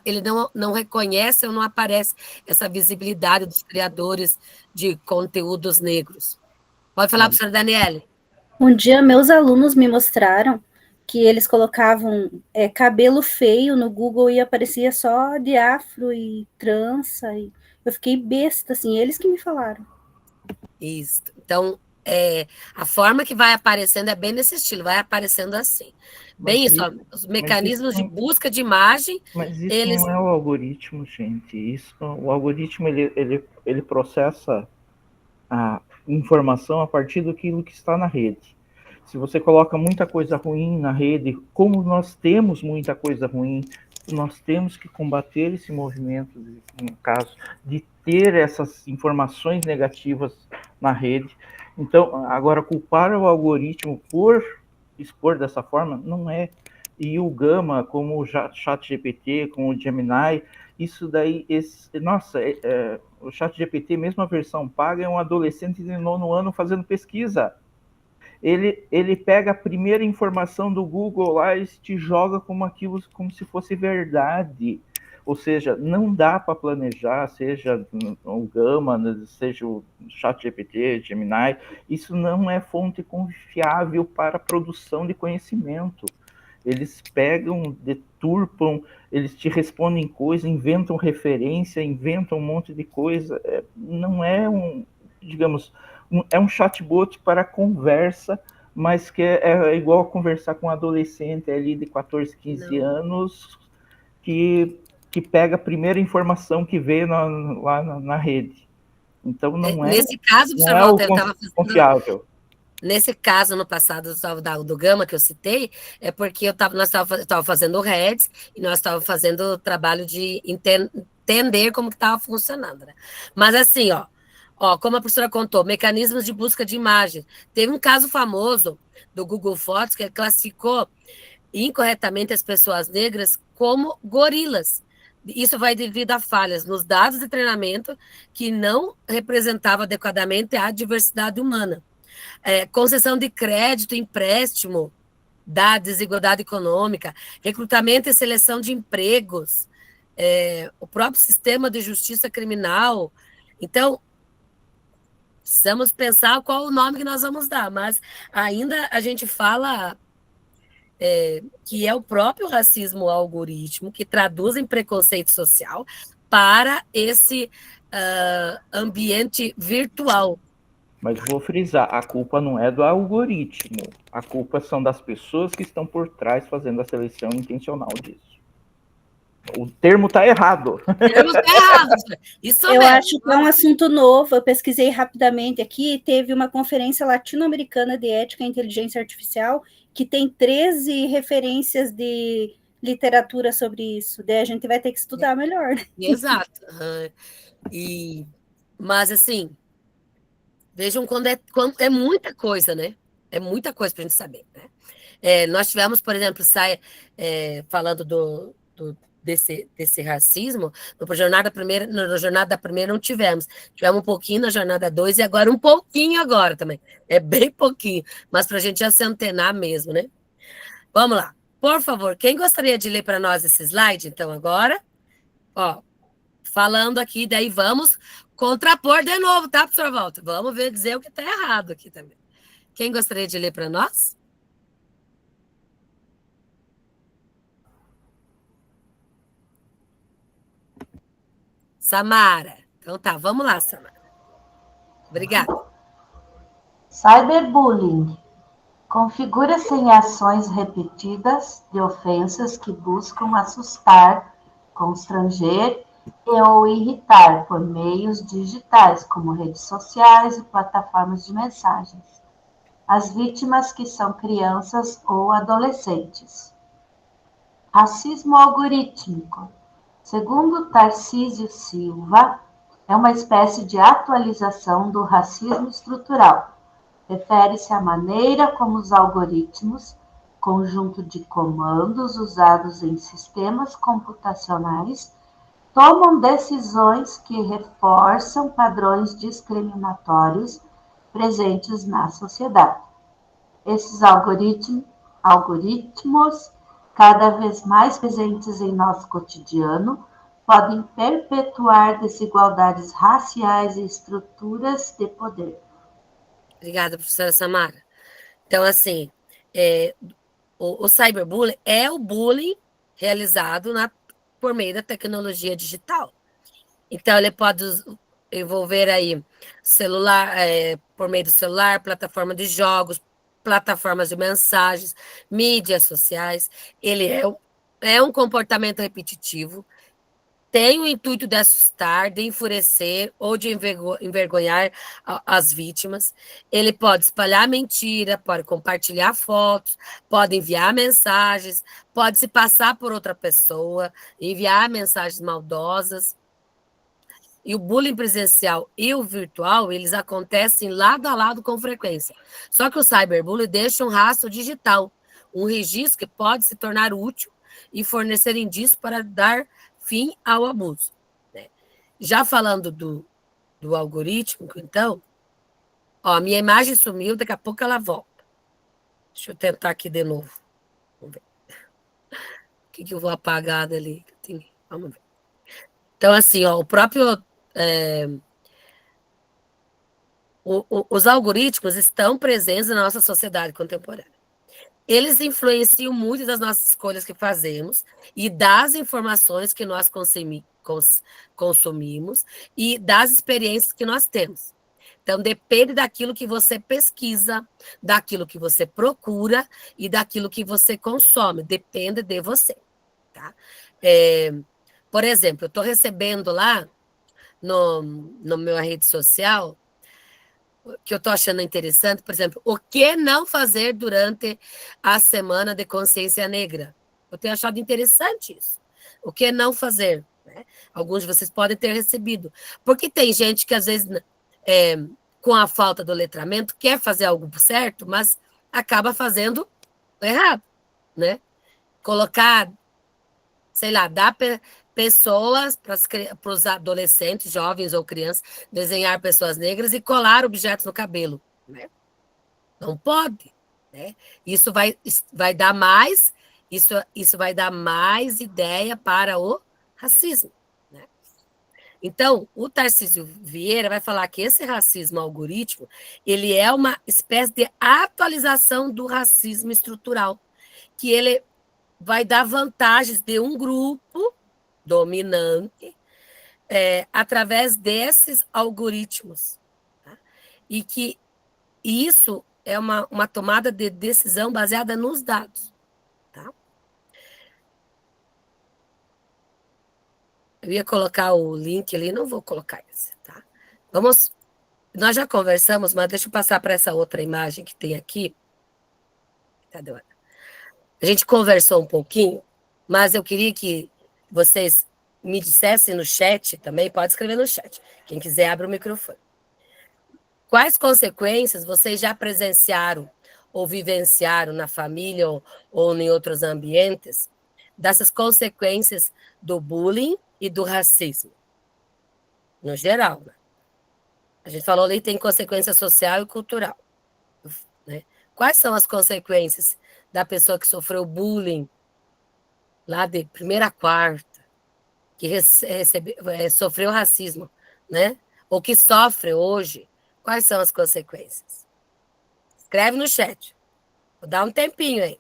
ele não reconhece ou não aparece essa visibilidade dos criadores de conteúdos negros. Pode falar, professora Daniele? Um dia, meus alunos me mostraram que eles colocavam cabelo feio no Google e aparecia só de afro e trança. E eu fiquei besta, assim, eles que me falaram. Isso. Então, a forma que vai aparecendo é bem nesse estilo, vai aparecendo assim. Bem isso, ó, os mecanismos de busca de imagem, Mas isso eles... não é o algoritmo, gente. O algoritmo, ele processa a informação a partir daquilo que está na rede. Se você coloca muita coisa ruim na rede, como nós temos muita coisa ruim, nós temos que combater esse movimento, no caso, de ter essas informações negativas na rede. Então, agora, culpar o algoritmo por expor dessa forma, não é. E o Gama, como o ChatGPT, como o Gemini, isso daí, o ChatGPT, mesmo a versão paga, é um adolescente de 9º ano fazendo pesquisa. Ele pega a primeira informação do Google lá e te joga como aquilo, como se fosse verdade. Ou seja, não dá para planejar, seja o Gama, seja o ChatGPT, Gemini, isso não é fonte confiável para a produção de conhecimento. Eles pegam, deturpam, eles te respondem coisas, inventam referência, inventam um monte de coisa. Não é é um chatbot para conversa, mas que é igual conversar com um adolescente ali de 14, 15 anos, que pega a primeira informação que vê lá na rede. Então, não é, nesse caso, não é o confiável. Nesse caso, no passado, do Gama, que eu citei, é porque nós estávamos fazendo o REDS e nós estávamos fazendo o trabalho de entender como que estava funcionando, né? Mas assim, como a professora contou, mecanismos de busca de imagem. Teve um caso famoso do Google Fotos que classificou incorretamente as pessoas negras como gorilas. Isso vai devido a falhas nos dados de treinamento que não representavam adequadamente a diversidade humana. Concessão de crédito, empréstimo, da desigualdade econômica, recrutamento e seleção de empregos, o próprio sistema de justiça criminal. Então, precisamos pensar qual o nome que nós vamos dar, mas ainda a gente fala que é o próprio racismo algoritmo que traduz em preconceito social para esse ambiente virtual. Mas vou frisar, a culpa não é do algoritmo, a culpa são das pessoas que estão por trás fazendo a seleção intencional disso. O termo está errado. O termo está errado. Isso eu acho que é um assunto novo, eu pesquisei rapidamente aqui, teve uma conferência latino-americana de ética e inteligência artificial que tem 13 referências de literatura sobre isso, daí a gente vai ter que estudar melhor. Exato. Mas, assim, vejam quando é muita coisa, né? É muita coisa para a gente saber, né? Nós tivemos, por exemplo, falando desse racismo, na jornada da primeira não tivemos um pouquinho na jornada 2 e agora um pouquinho agora também, bem pouquinho, mas para a gente já se antenar mesmo, né? Vamos lá, por favor, quem gostaria de ler para nós esse slide, então, agora? Falando aqui, daí vamos contrapor de novo, tá, professor Walter? Vamos dizer o que está errado aqui também. Quem gostaria de ler para nós? Samara. Então tá, vamos lá, Samara. Obrigada. Cyberbullying. Configura-se em ações repetidas de ofensas que buscam assustar, constranger ou irritar por meios digitais, como redes sociais e plataformas de mensagens. As vítimas que são crianças ou adolescentes. Racismo algorítmico. Segundo Tarcísio Silva, é uma espécie de atualização do racismo estrutural. Refere-se à maneira como os algoritmos, conjunto de comandos usados em sistemas computacionais, tomam decisões que reforçam padrões discriminatórios presentes na sociedade. Esses algoritmos, cada vez mais presentes em nosso cotidiano, podem perpetuar desigualdades raciais e estruturas de poder. Obrigada, professora Samara. Então, assim, o cyberbullying é o bullying realizado por meio da tecnologia digital. Então, ele pode envolver aí celular, por meio do celular, plataforma de jogos, plataformas de mensagens, mídias sociais. Ele é um comportamento repetitivo, tem o intuito de assustar, de enfurecer ou de envergonhar as vítimas. Ele pode espalhar mentira, pode compartilhar fotos, pode enviar mensagens, pode se passar por outra pessoa, enviar mensagens maldosas. E o bullying presencial e o virtual, eles acontecem lado a lado com frequência. Só que o cyberbullying deixa um rastro digital, um registro que pode se tornar útil e fornecer indícios para dar fim ao abuso. Né? Já falando do algoritmo, então, ó, minha imagem sumiu, daqui a pouco ela volta. Deixa eu tentar aqui de novo. Vamos ver. O que eu vou apagar dali? Vamos ver. Então, assim, ó, o próprio... os algoritmos estão presentes na nossa sociedade contemporânea. Eles influenciam muito das nossas escolhas que fazemos e das informações que nós consumimos e das experiências que nós temos. Então, depende daquilo que você pesquisa, daquilo que você procura e daquilo que você consome. Depende de você. Tá? Por exemplo, eu estou recebendo lá no meu rede social, que eu estou achando interessante, por exemplo, o que não fazer durante a Semana de Consciência Negra. Eu tenho achado interessante isso. O que não fazer. Né? Alguns de vocês podem ter recebido. Porque tem gente que, às vezes, com a falta do letramento, quer fazer algo certo, mas acaba fazendo errado. Né? Colocar, sei lá, dar pessoas para os adolescentes, jovens ou crianças, desenhar pessoas negras e colar objetos no cabelo. Né? Não pode. Né? Isso vai dar mais, isso vai dar mais ideia para o racismo. Né? Então, o Tarcísio Vieira vai falar que esse racismo algoritmo, ele é uma espécie de atualização do racismo estrutural, que ele vai dar vantagens de um grupo dominante através desses algoritmos. Tá? E que isso é uma tomada de decisão baseada nos dados. Tá? Eu ia colocar o link ali, não vou colocar esse. Tá? Nós já conversamos, mas deixa eu passar para essa outra imagem que tem aqui. Cadê? A gente conversou um pouquinho, mas eu queria que vocês me dissessem no chat também, pode escrever no chat. Quem quiser, abre o microfone. Quais consequências vocês já presenciaram ou vivenciaram na família ou em outros ambientes dessas consequências do bullying e do racismo? No geral, né? A gente falou ali que tem consequência social e cultural. Né? Quais são as consequências da pessoa que sofreu bullying lá de primeira a quarta, que sofreu racismo, né? Ou que sofre hoje? Quais são as consequências? Escreve no chat. Vou dar um tempinho aí.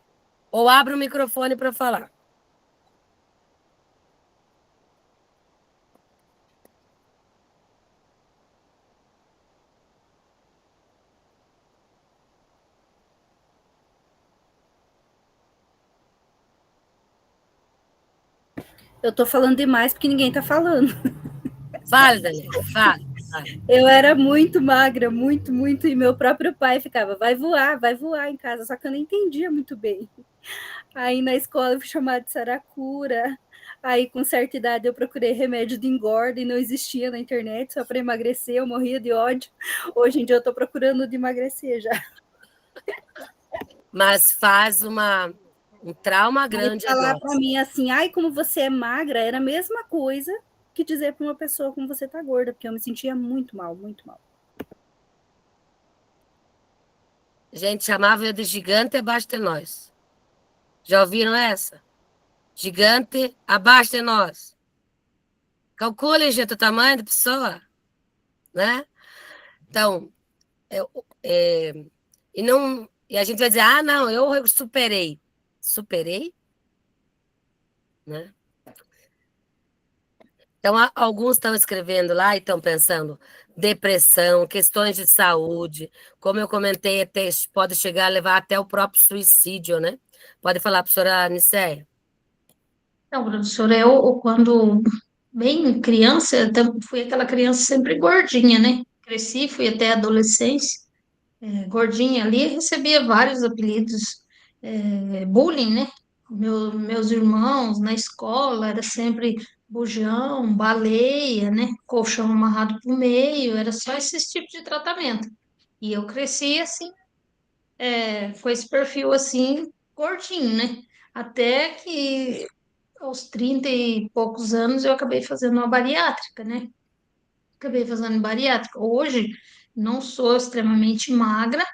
Ou abre o microfone para falar. Eu tô falando demais porque ninguém tá falando. Fale, Daniela, fale. Eu era muito magra, muito, e meu próprio pai ficava, vai voar em casa, só que eu não entendia muito bem. Aí na escola eu fui chamada de saracura, aí com certa idade eu procurei remédio de engorda e não existia na internet, só para emagrecer, eu morria de ódio. Hoje em dia eu tô procurando de emagrecer já. Mas faz um trauma grande falar agora. Para mim assim, ai, como você é magra, era a mesma coisa que dizer para uma pessoa como você tá gorda, porque eu me sentia muito mal, muito mal. Gente, chamava eu de gigante abaixo de nós. Já ouviram essa? Gigante abaixo de nós. Calculem, gente, o tamanho da pessoa. Né? Então, e a gente vai dizer, não, eu superei. Superei? Né? Então, alguns estão escrevendo lá e estão pensando depressão, questões de saúde, como eu comentei, pode chegar a levar até o próprio suicídio, né? Pode falar, professora Nicéia. Então, professora, eu quando bem criança, eu fui aquela criança sempre gordinha, né? Cresci, fui até a adolescência, gordinha ali, recebia vários apelidos, bullying, né? Meus irmãos na escola era sempre bujão, baleia, né? Colchão amarrado pro meio, era só esse tipo de tratamento. E eu cresci assim, com esse perfil assim, gordinho, né? Até que aos 30 e poucos anos eu acabei fazendo uma bariátrica, né? Acabei fazendo bariátrica. Hoje não sou extremamente magra,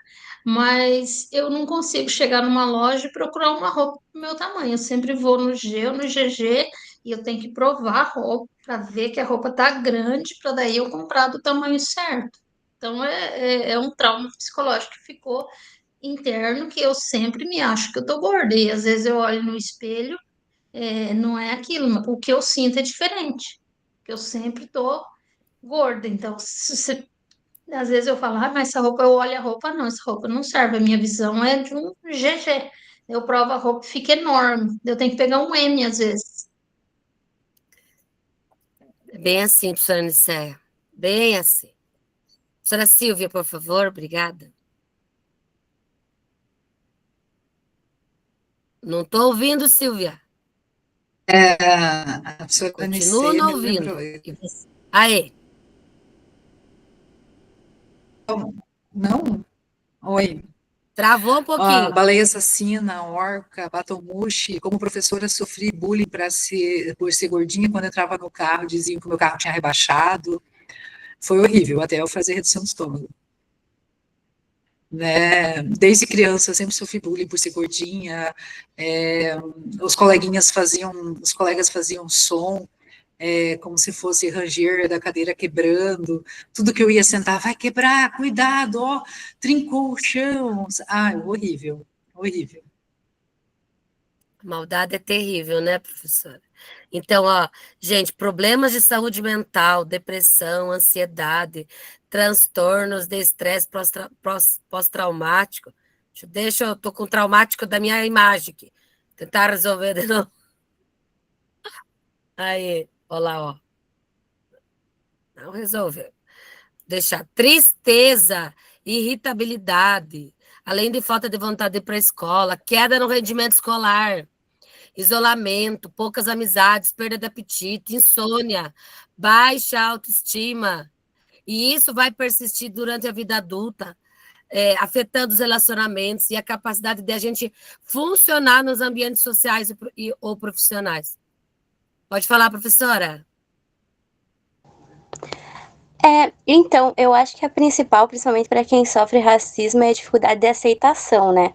mas eu não consigo chegar numa loja e procurar uma roupa do meu tamanho. Eu sempre vou no G ou no GG e eu tenho que provar a roupa para ver que a roupa tá grande, para daí eu comprar do tamanho certo. Então é um trauma psicológico que ficou interno, que eu sempre me acho que eu tô gorda. E às vezes eu olho no espelho, não é aquilo, mas o que eu sinto é diferente. Que eu sempre tô gorda. Então, às vezes eu falo, mas essa roupa, eu olho a roupa, não, essa roupa não serve. A minha visão é de um GG. Eu provo a roupa, fica enorme. Eu tenho que pegar um M às vezes. Bem assim, professora Nicéia. Bem assim. Professora Silvia, por favor, obrigada. Não estou ouvindo, Silvia. A professora Continuo Nicéia não me ouvindo. lembrou. Aê, Não? Oi. travou um A pouquinho. baleia assassina, a orca, batomushi. Como professora, sofri bullying por ser gordinha. Quando eu entrava no carro, diziam que o meu carro tinha rebaixado. Foi horrível, até eu fazer redução do estômago. Né? Desde criança, eu sempre sofri bullying por ser gordinha. Os colegas faziam som, como se fosse ranger da cadeira quebrando. Tudo que eu ia sentar, vai quebrar, cuidado, ó, trincou o chão. Horrível, horrível. Maldade é terrível, né, professora? Então, ó, gente, problemas de saúde mental, depressão, ansiedade, transtornos de estresse pós-traumático. Eu tô com traumático da minha imagem aqui. Tentar resolver de novo. Aí, ó lá, ó. Não resolveu. Deixar tristeza, irritabilidade, além de falta de vontade de ir para a escola, queda no rendimento escolar, isolamento, poucas amizades, perda de apetite, insônia, baixa autoestima. E isso vai persistir durante a vida adulta, afetando os relacionamentos e a capacidade de a gente funcionar nos ambientes sociais ou profissionais. Pode falar, professora? Então, eu acho que a principal, principalmente para quem sofre racismo, é a dificuldade de aceitação, né?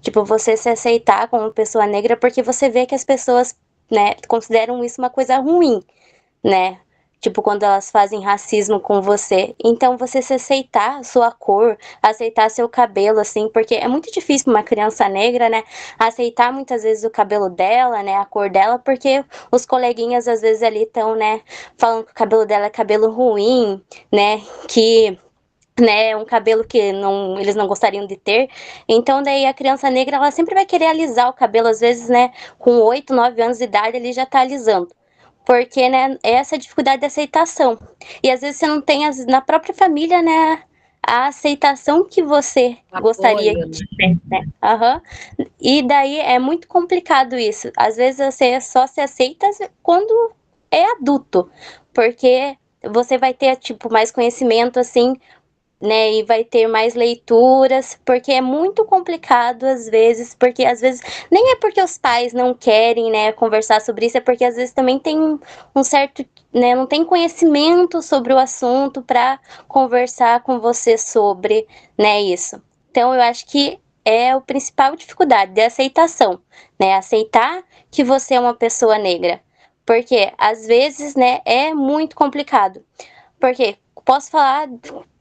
Tipo, você se aceitar como pessoa negra porque você vê que as pessoas, né, consideram isso uma coisa ruim, né? Tipo, quando elas fazem racismo com você. Então, você se aceitar sua cor, aceitar seu cabelo, assim, porque é muito difícil uma criança negra, né, aceitar muitas vezes o cabelo dela, né, a cor dela, porque os coleguinhas às vezes ali estão, né, falando que o cabelo dela é cabelo ruim, né, que né, um cabelo que eles não gostariam de ter. Então, daí a criança negra, ela sempre vai querer alisar o cabelo, às vezes, né, com 8, 9 anos de idade, ele já tá alisando. Porque, né, é essa dificuldade de aceitação. E às vezes você não tem, na própria família, né, a aceitação que você gostaria de ter, né? E daí é muito complicado isso. Às vezes você só se aceita quando é adulto. Porque você vai ter, tipo, mais conhecimento, assim, né, e vai ter mais leituras, porque é muito complicado às vezes, porque às vezes nem é porque os pais não querem, né, conversar sobre isso, é porque às vezes também tem um certo, né, não tem conhecimento sobre o assunto para conversar com você sobre, né, isso. Então eu acho que é a principal dificuldade de aceitação, né, aceitar que você é uma pessoa negra, porque às vezes, né, é muito complicado, porque posso falar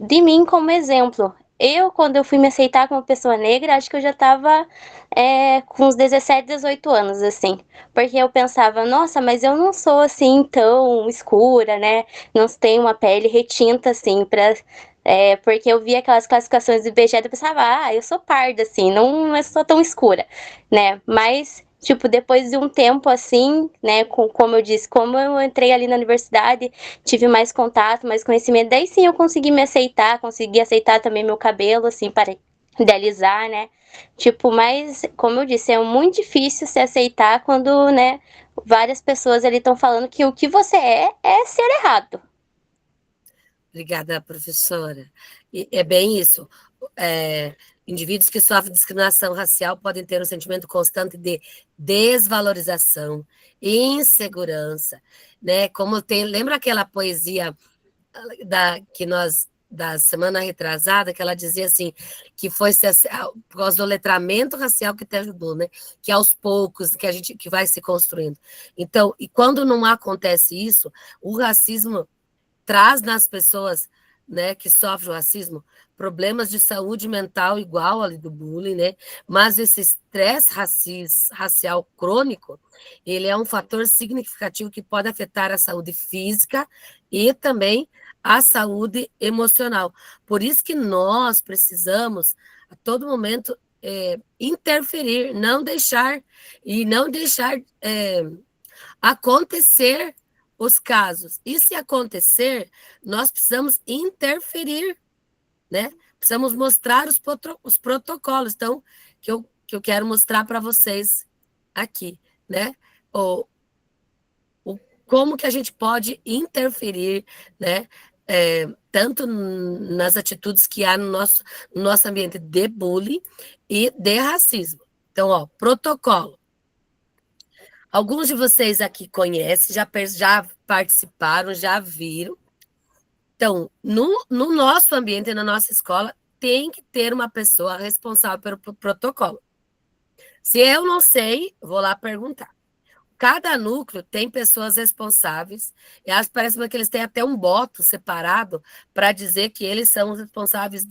de mim como exemplo. quando eu fui me aceitar como pessoa negra, acho que eu já estava com uns 17, 18 anos, assim. Porque eu pensava, nossa, mas eu não sou assim tão escura, né? Não tenho uma pele retinta, assim, porque eu via aquelas classificações do IBGE e eu pensava, eu sou parda, assim, não sou tão escura, né? Mas, tipo, depois de um tempo assim, né, como eu disse, como eu entrei ali na universidade, tive mais contato, mais conhecimento, daí sim eu consegui me aceitar, consegui aceitar também meu cabelo, assim, para idealizar, né? Tipo, mas, como eu disse, é muito difícil se aceitar quando, né, várias pessoas ali estão falando que o que você é ser errado. Obrigada, professora. E é bem isso. Indivíduos que sofrem discriminação racial podem ter um sentimento constante de desvalorização, insegurança, né? Lembra aquela poesia da semana retrasada, que ela dizia assim, que foi por causa do letramento racial que te ajudou, né? Que aos poucos, que vai se construindo. Então, e quando não acontece isso, o racismo traz nas pessoas, né, que sofrem o racismo, problemas de saúde mental igual ali do bullying, né? Mas esse estresse racial crônico, ele é um fator significativo que pode afetar a saúde física e também a saúde emocional. Por isso que nós precisamos, a todo momento, interferir, não deixar acontecer os casos. E se acontecer, nós precisamos interferir, né? Precisamos mostrar os protocolos. Então, que eu quero mostrar para vocês aqui, né? Como que a gente pode interferir, né? Tanto nas atitudes que há no nosso ambiente de bullying e de racismo. Então, protocolo. Alguns de vocês aqui conhecem, já participaram, já viram. Então, no nosso ambiente, na nossa escola, tem que ter uma pessoa responsável pelo protocolo. Se eu não sei, vou lá perguntar. Cada núcleo tem pessoas responsáveis, e acho que parece que eles têm até um boto separado para dizer que eles são os responsáveis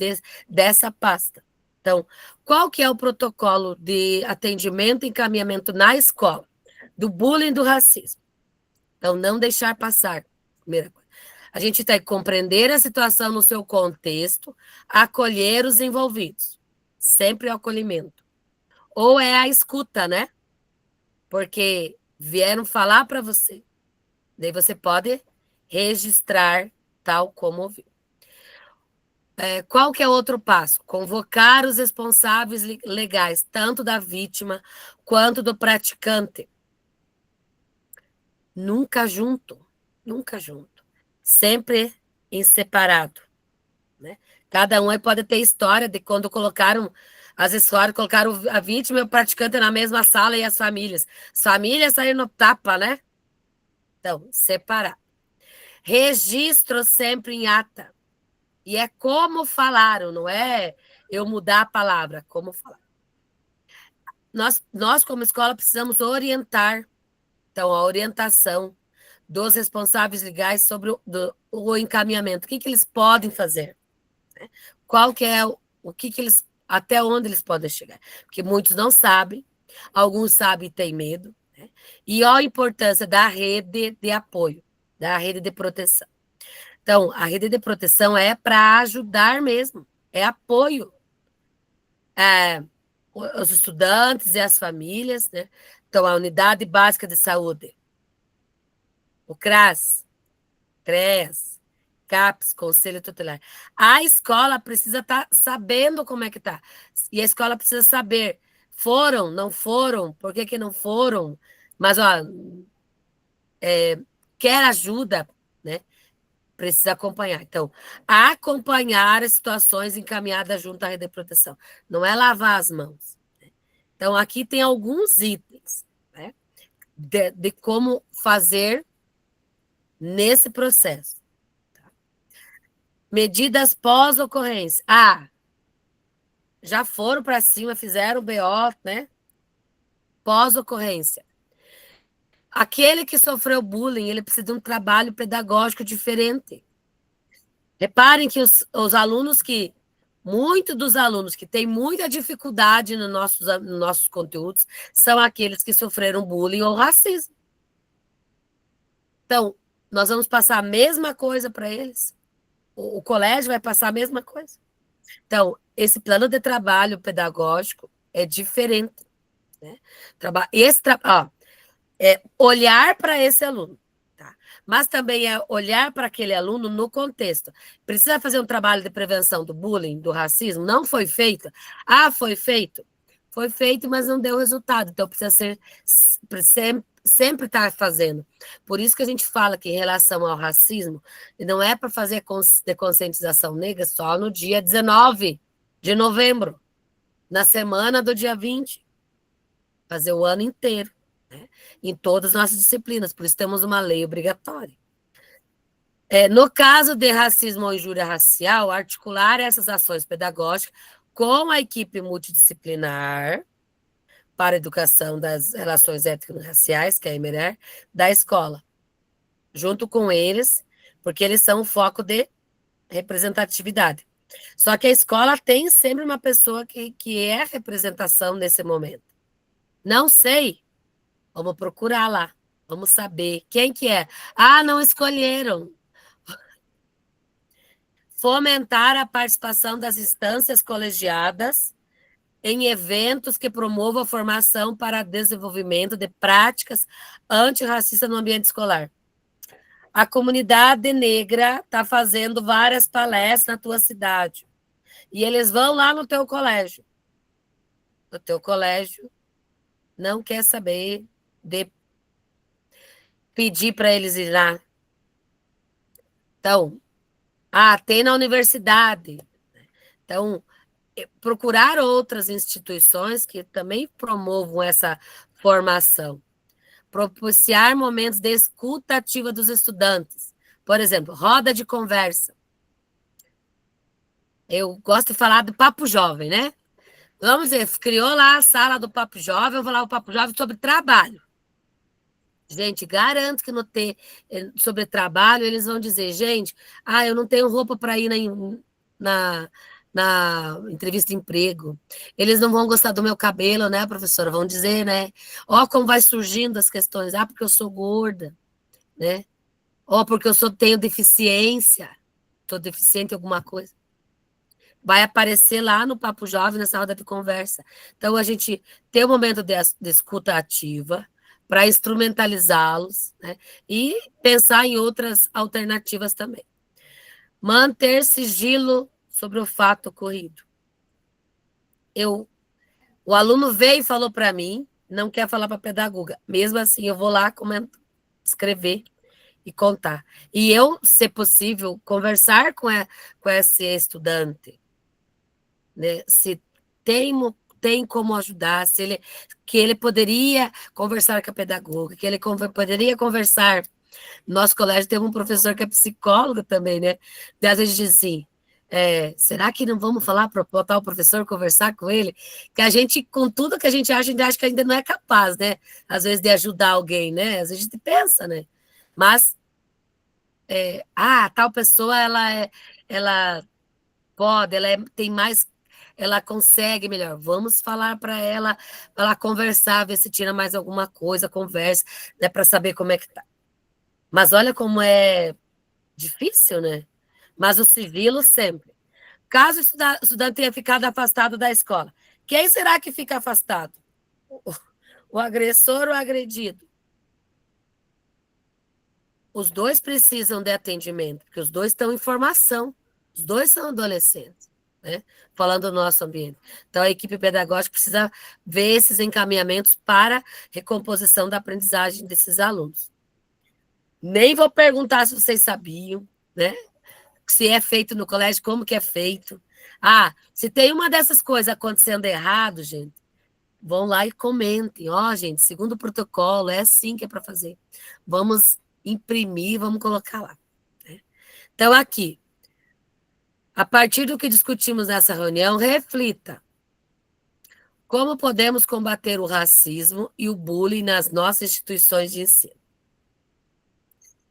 dessa pasta. Então, qual que é o protocolo de atendimento e encaminhamento na escola? Do bullying e do racismo. Então, não deixar passar. Primeira coisa. A gente tem que compreender a situação no seu contexto, acolher os envolvidos. Sempre o acolhimento. Ou é a escuta, né? Porque vieram falar para você. Daí você pode registrar tal como ouviu. Qual que é o outro passo? Convocar os responsáveis legais, tanto da vítima quanto do praticante. Nunca junto, sempre em separado, né? Cada um aí pode ter história de quando colocaram a vítima e o praticante na mesma sala e as famílias. As famílias saíram no tapa, né? Então, separar. Registro sempre em ata. E é como falaram, não é eu mudar a palavra, como falar. Nós como escola, precisamos orientar. Então, a orientação dos responsáveis legais sobre o encaminhamento. O que eles podem fazer? Qual que é o que eles, até onde eles podem chegar? Porque muitos não sabem, alguns sabem e têm medo, né? E a importância da rede de apoio, da rede de proteção. Então, a rede de proteção é para ajudar mesmo, é apoio. Os estudantes e as famílias, né? Então, a Unidade Básica de Saúde, o CRAS, CREAS, CAPS, Conselho Tutelar. A escola precisa estar sabendo como é que está. E a escola precisa saber, foram, não foram, por que não foram, mas, quer ajuda, né? Precisa acompanhar. Então, acompanhar as situações encaminhadas junto à rede de proteção. Não é lavar as mãos. Né? Então, aqui tem alguns itens, né? De como fazer nesse processo. Tá? Medidas pós-ocorrência. Já foram para cima, fizeram o BO, né? Pós-ocorrência. Aquele que sofreu bullying, ele precisa de um trabalho pedagógico diferente. Reparem que os alunos que Muitos dos alunos que têm muita dificuldade nos nossos conteúdos são aqueles que sofreram bullying ou racismo. Então, nós vamos passar a mesma coisa para eles? O colégio vai passar a mesma coisa? Então, esse plano de trabalho pedagógico é diferente. Né? É olhar para esse aluno, tá? Mas também é olhar para aquele aluno no contexto. Precisa fazer um trabalho de prevenção do bullying, do racismo? Não foi feito? Ah, foi feito? Foi feito, mas não deu resultado. Então, precisa sempre estar fazendo. Por isso que a gente fala que em relação ao racismo, não é para fazer de conscientização negra só no dia 19 de novembro, na semana do dia 20. Fazer o ano inteiro. Né? Em todas as nossas disciplinas, por isso temos uma lei obrigatória. No caso de racismo ou injúria racial, articular essas ações pedagógicas com a equipe multidisciplinar para a educação das relações étnico-raciais, que é a EMERER, da escola, junto com eles, porque eles são o foco de representatividade. Só que a escola tem sempre uma pessoa que é representação nesse momento. Não sei. Vamos procurar lá. Vamos saber quem que é. Ah, não escolheram. Fomentar a participação das instâncias colegiadas em eventos que promovam a formação para desenvolvimento de práticas antirracistas no ambiente escolar. A comunidade negra está fazendo várias palestras na tua cidade. E eles vão lá no teu colégio. O teu colégio não quer saber de pedir para eles ir lá. Então, tem na universidade. Então, procurar outras instituições que também promovam essa formação. Propiciar momentos de escuta ativa dos estudantes. Por exemplo, roda de conversa. Eu gosto de falar do Papo Jovem, né? Vamos ver, criou lá a sala do Papo Jovem, eu vou falar o Papo Jovem sobre trabalho. Gente, garanto que no ter sobre trabalho, eles vão dizer, gente, eu não tenho roupa para ir na entrevista de emprego. Eles não vão gostar do meu cabelo, né, professora? Vão dizer, né? Ó, como vai surgindo as questões. Porque eu sou gorda, né? Ó, porque eu tenho deficiência. Estou deficiente em alguma coisa. Vai aparecer lá no Papo Jovem, nessa roda de conversa. Então, a gente tem um momento de escuta ativa, para instrumentalizá-los, né? E pensar em outras alternativas também. Manter sigilo sobre o fato ocorrido. O aluno veio e falou para mim, não quer falar para a pedagoga. Mesmo assim, eu vou lá escrever e contar. E eu, se possível, conversar com esse estudante, né? Se tem como ajudar, que ele poderia conversar com a pedagoga, que ele poderia conversar. Nosso colégio tem um professor que é psicólogo também, né? E às vezes diz assim, será que não vamos falar para botar o professor, conversar com ele? Que a gente, com tudo que a gente acha que ainda não é capaz, né? Às vezes de ajudar alguém, né? Às vezes a gente pensa, né? Mas, tal pessoa, ela pode, tem mais, ela consegue melhor. Vamos falar para ela conversar, ver se tira mais alguma coisa, conversa, né, para saber como é que tá. Mas olha como é difícil, né? Mas o sigilo sempre. Caso o estudante tenha ficado afastado da escola, quem será que fica afastado? O agressor ou o agredido? Os dois precisam de atendimento, porque os dois estão em formação, os dois são adolescentes, né? Falando do nosso ambiente. Então, a equipe pedagógica precisa ver esses encaminhamentos para recomposição da aprendizagem desses alunos. Nem vou perguntar se vocês sabiam, né? Se é feito no colégio, como que é feito. Se tem uma dessas coisas acontecendo errado, gente, vão lá e comentem. Gente, segundo o protocolo, é assim que é para fazer. Vamos imprimir, vamos colocar lá. Né? Então, aqui, a partir do que discutimos nessa reunião, reflita. Como podemos combater o racismo e o bullying nas nossas instituições de ensino?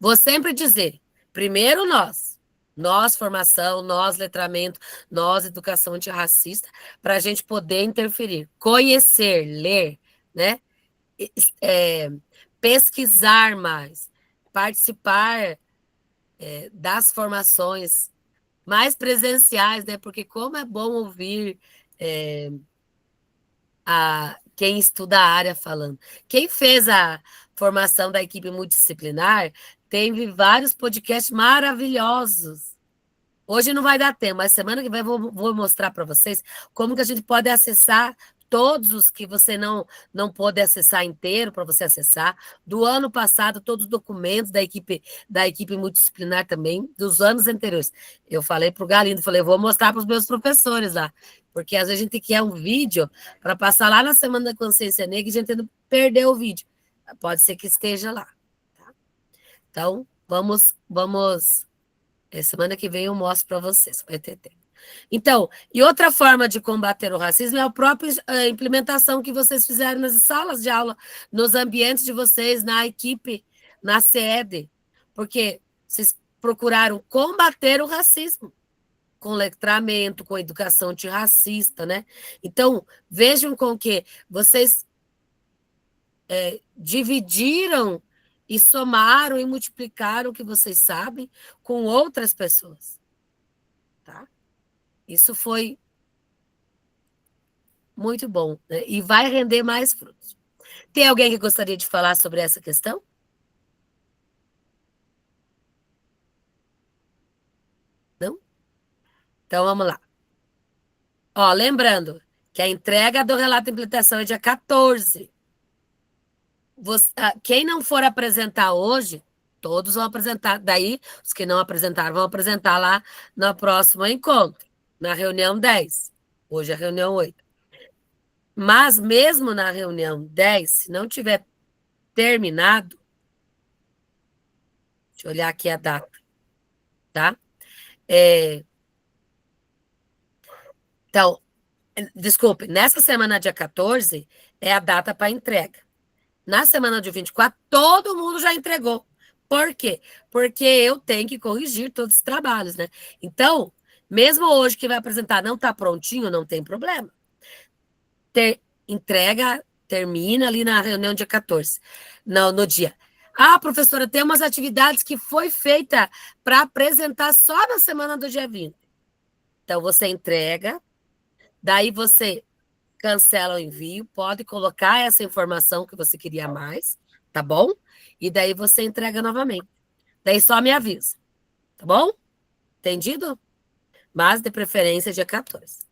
Vou sempre dizer, primeiro nós, Nós, formação, nós, letramento, nós, educação antirracista, para a gente poder interferir, conhecer, ler, né? Pesquisar mais, participar das formações mais presenciais, né? Porque como é bom ouvir quem estuda a área falando. Quem fez a formação da equipe multidisciplinar teve vários podcasts maravilhosos. Hoje não vai dar tempo, mas semana que vem vou mostrar para vocês como que a gente pode acessar todos os que você não pôde acessar inteiro para você acessar. Do ano passado, todos os documentos da equipe multidisciplinar também, dos anos anteriores. Eu falei para o Galindo, falei, vou mostrar para os meus professores lá, porque às vezes a gente quer um vídeo para passar lá na Semana da Consciência Negra e a gente não perdeu o vídeo. Pode ser que esteja lá. Tá? Então, vamos semana que vem eu mostro para vocês, vai ter tempo. Então, e outra forma de combater o racismo é a própria implementação que vocês fizeram nas salas de aula, nos ambientes de vocês, na equipe, na sede, porque vocês procuraram combater o racismo com letramento, com educação antirracista, né? Então, vejam com que vocês dividiram e somaram e multiplicaram o que vocês sabem com outras pessoas. Tá? Isso foi muito bom, né? E vai render mais frutos. Tem alguém que gostaria de falar sobre essa questão? Não? Então, vamos lá. Ó, lembrando que a entrega do relato de implementação é dia 14. Quem não for apresentar hoje, todos vão apresentar. Daí, os que não apresentaram vão apresentar lá no próximo encontro, na reunião 10. Hoje é a reunião 8. Mas mesmo na reunião 10, se não tiver terminado, deixa eu olhar aqui a data, tá? Então, desculpe, nessa semana, dia 14, é a data para entrega. Na semana de 24, todo mundo já entregou. Por quê? Porque eu tenho que corrigir todos os trabalhos, né? Então, mesmo hoje que vai apresentar não está prontinho, não tem problema. Entrega, termina ali na reunião dia 14, no dia. Ah, professora, tem umas atividades que foi feita para apresentar só na semana do dia 20. Então, você entrega, daí você cancela o envio, pode colocar essa informação que você queria mais, tá bom? E daí você entrega novamente. Daí só me avisa, tá bom? Entendido? Mas, de preferência, dia 14.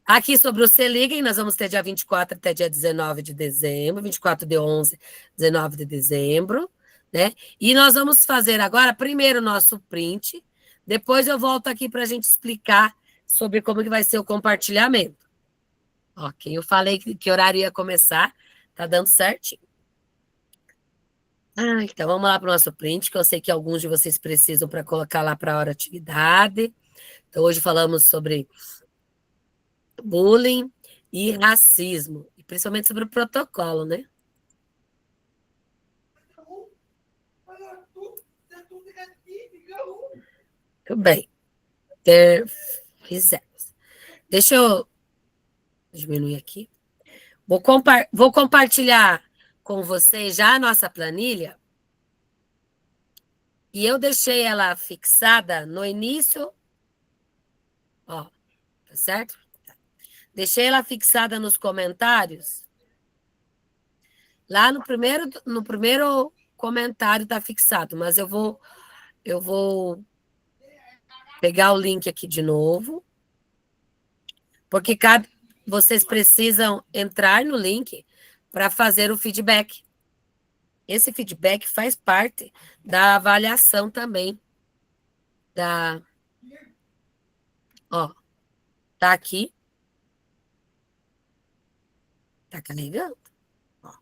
Aqui sobre o Se Liguem, nós vamos ter dia 24 até dia 19 de dezembro, 24 de 11, 19 de dezembro, né? E nós vamos fazer agora, primeiro, o nosso print, depois eu volto aqui para a gente explicar sobre como que vai ser o compartilhamento. Ok, eu falei que horário ia começar, tá dando certinho. Então vamos lá para o nosso print, que eu sei que alguns de vocês precisam para colocar lá para a hora atividade. Então, hoje falamos sobre bullying e racismo, e principalmente sobre o protocolo, né? Muito bem. Fizemos. Deixa eu diminuir aqui. Vou compartilhar com vocês já a nossa planilha. E eu deixei ela fixada no início. Ó, tá certo? Deixei ela fixada nos comentários. Lá no primeiro comentário tá fixado, mas eu vou pegar o link aqui de novo. Porque vocês precisam entrar no link para fazer o feedback. Esse feedback faz parte da avaliação também. Ó, tá aqui. Tá carregando. Ó,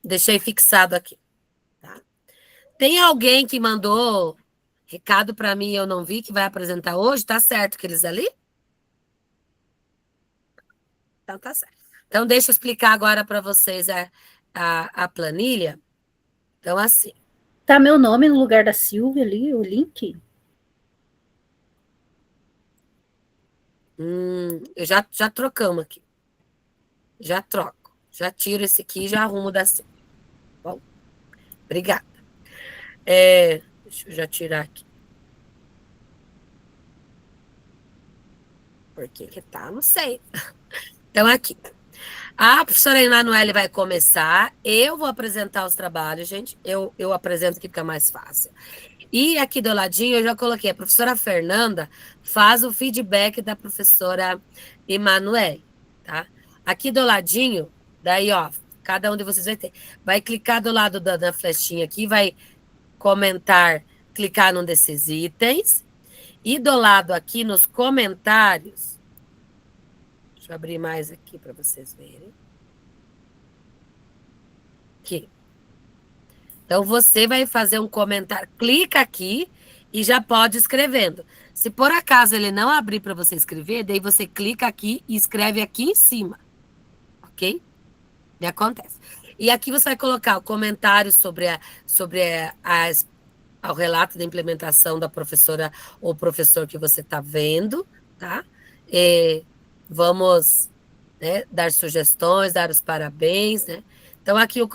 deixei fixado aqui. Tá? Tem alguém que mandou recado para mim e eu não vi, que vai apresentar hoje? Tá certo aqueles ali? Então, tá certo. Então, deixa eu explicar agora para vocês a planilha. Então, assim. Tá meu nome no lugar da Silvia ali, o link? Eu já trocamos aqui. Já troco. Já tiro esse aqui e já arrumo da cima. Bom, obrigada. Deixa eu já tirar aqui. Por que tá? Não sei. Então, aqui. A professora Emanuele vai começar. Eu vou apresentar os trabalhos, gente. Eu apresento que fica mais fácil. E aqui do ladinho eu já coloquei. A professora Fernanda faz o feedback da professora Emanuele, tá? Aqui do ladinho, daí, ó, cada um de vocês vai ter. Vai clicar do lado da flechinha aqui, vai comentar, clicar num desses itens. E do lado aqui, nos comentários, deixa eu abrir mais aqui para vocês verem. Aqui. Então, você vai fazer um comentário, clica aqui e já pode ir escrevendo. Se por acaso ele não abrir para você escrever, daí você clica aqui e escreve aqui em cima. Ok? E acontece. E aqui você vai colocar o comentário sobre o relato da implementação da professora ou professor que você está vendo, tá? Vamos, né, dar sugestões, dar os parabéns, né? Então, aqui eu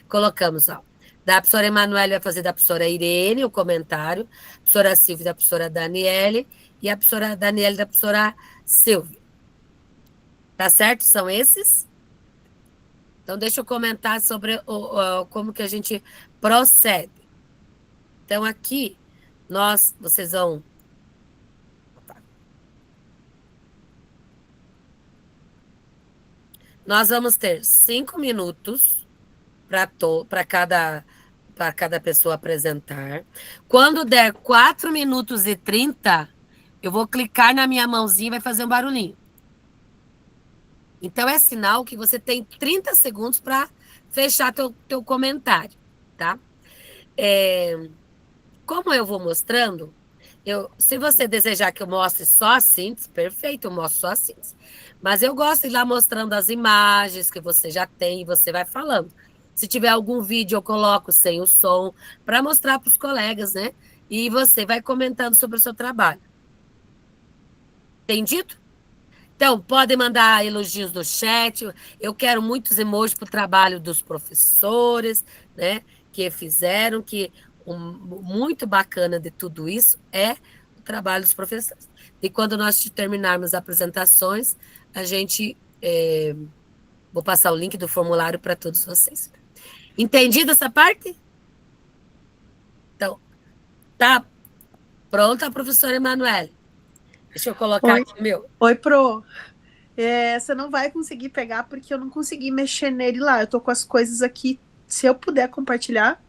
colocamos, ó, da professora Emanuele vai fazer da professora Irene o comentário, a professora Silvia da professora Daniele e a professora Daniele da professora Silvia. Tá certo? São esses? Então, deixa eu comentar sobre como que a gente procede. Então, aqui, vocês vão... Nós vamos ter 5 minutos para cada pessoa apresentar. Quando der 4 minutos e 30, eu vou clicar na minha mãozinha e vai fazer um barulhinho. Então, é sinal que você tem 30 segundos para fechar teu comentário, tá? Como eu vou mostrando, se você desejar que eu mostre só a síntese, perfeito, eu mostro só a síntese. Mas eu gosto de ir lá mostrando as imagens que você já tem e você vai falando. Se tiver algum vídeo, eu coloco sem o som para mostrar para os colegas, né? E você vai comentando sobre o seu trabalho. Entendido? Então, podem mandar elogios no chat. Eu quero muitos emojis para o trabalho dos professores, né? Que fizeram, muito bacana de tudo isso é o trabalho dos professores. E quando nós terminarmos as apresentações, a gente... vou passar o link do formulário para todos vocês. Entendido essa parte? Então, tá pronta a professora Emanuele. Deixa eu colocar aqui o meu. Oi, Pro. Você não vai conseguir pegar porque eu não consegui mexer nele lá. Eu tô com as coisas aqui. Se eu puder compartilhar,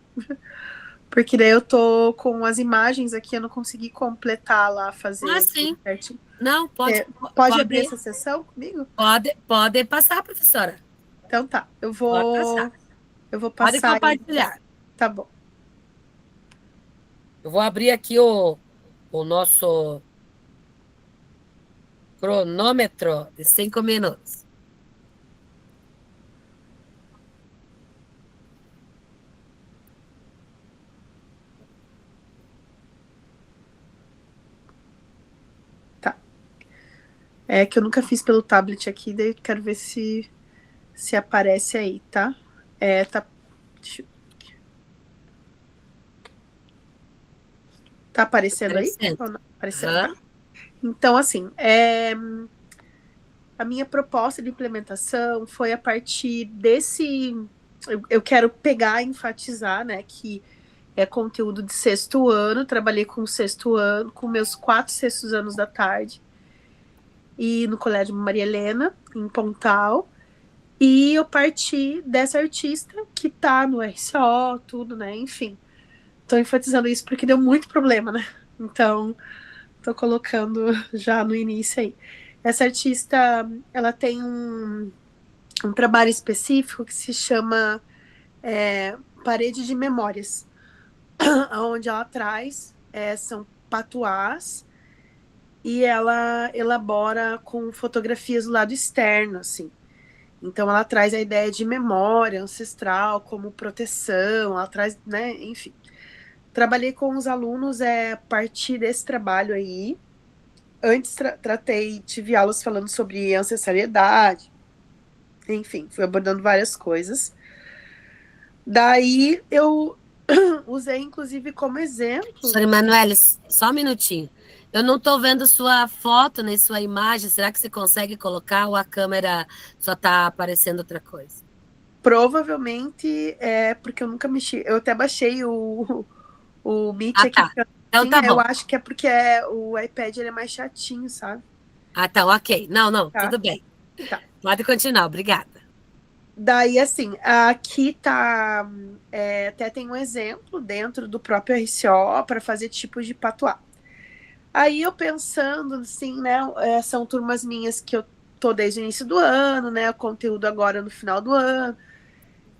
porque daí eu tô com as imagens aqui, eu não consegui completar lá, fazer sim. certinho. Não, pode abrir essa sessão comigo? Pode passar, professora. Então tá, eu vou passar. Pode compartilhar. Aí. Tá bom. Eu vou abrir aqui o nosso cronômetro de 5 minutos. Tá. É que eu nunca fiz pelo tablet aqui, daí eu quero ver se aparece aí, tá? Tá aparecendo aí? Aparecendo, tá? Então, assim, a minha proposta de implementação foi a partir desse... Eu quero pegar e enfatizar, né, que é conteúdo de 6º ano, trabalhei com o 6º ano, com meus 4 6º anos da tarde, e no Colégio Maria Helena, em Pontal, e eu parti dessa artista que tá no RCO, tudo, né, enfim. Tô enfatizando isso porque deu muito problema, né, então tô colocando já no início aí. Essa artista, ela tem um trabalho específico que se chama Parede de Memórias, onde ela traz, são patuás, e ela elabora com fotografias do lado externo, assim. Então, ela traz a ideia de memória ancestral como proteção, ela traz, né, enfim. Trabalhei com os alunos a partir desse trabalho aí, antes tive aulas falando sobre ancestralidade, enfim, fui abordando várias coisas. Daí eu usei, inclusive, como exemplo. Professora Emanuele, só um minutinho. Eu não estou vendo sua foto nem sua imagem. Será que você consegue colocar ou a câmera só está aparecendo outra coisa? Provavelmente é porque eu nunca mexi. Eu até baixei o Meet aqui. Tá. Então tá bom. Eu acho que é porque o iPad ele é mais chatinho, sabe? Tá, ok. Não, tá. Tudo bem. Tá. Pode continuar, obrigada. Daí, assim, aqui tá. Até tem um exemplo dentro do próprio RCO para fazer tipos de patuá. Aí eu pensando, assim, né? São turmas minhas que eu tô desde o início do ano, né? O conteúdo agora no final do ano.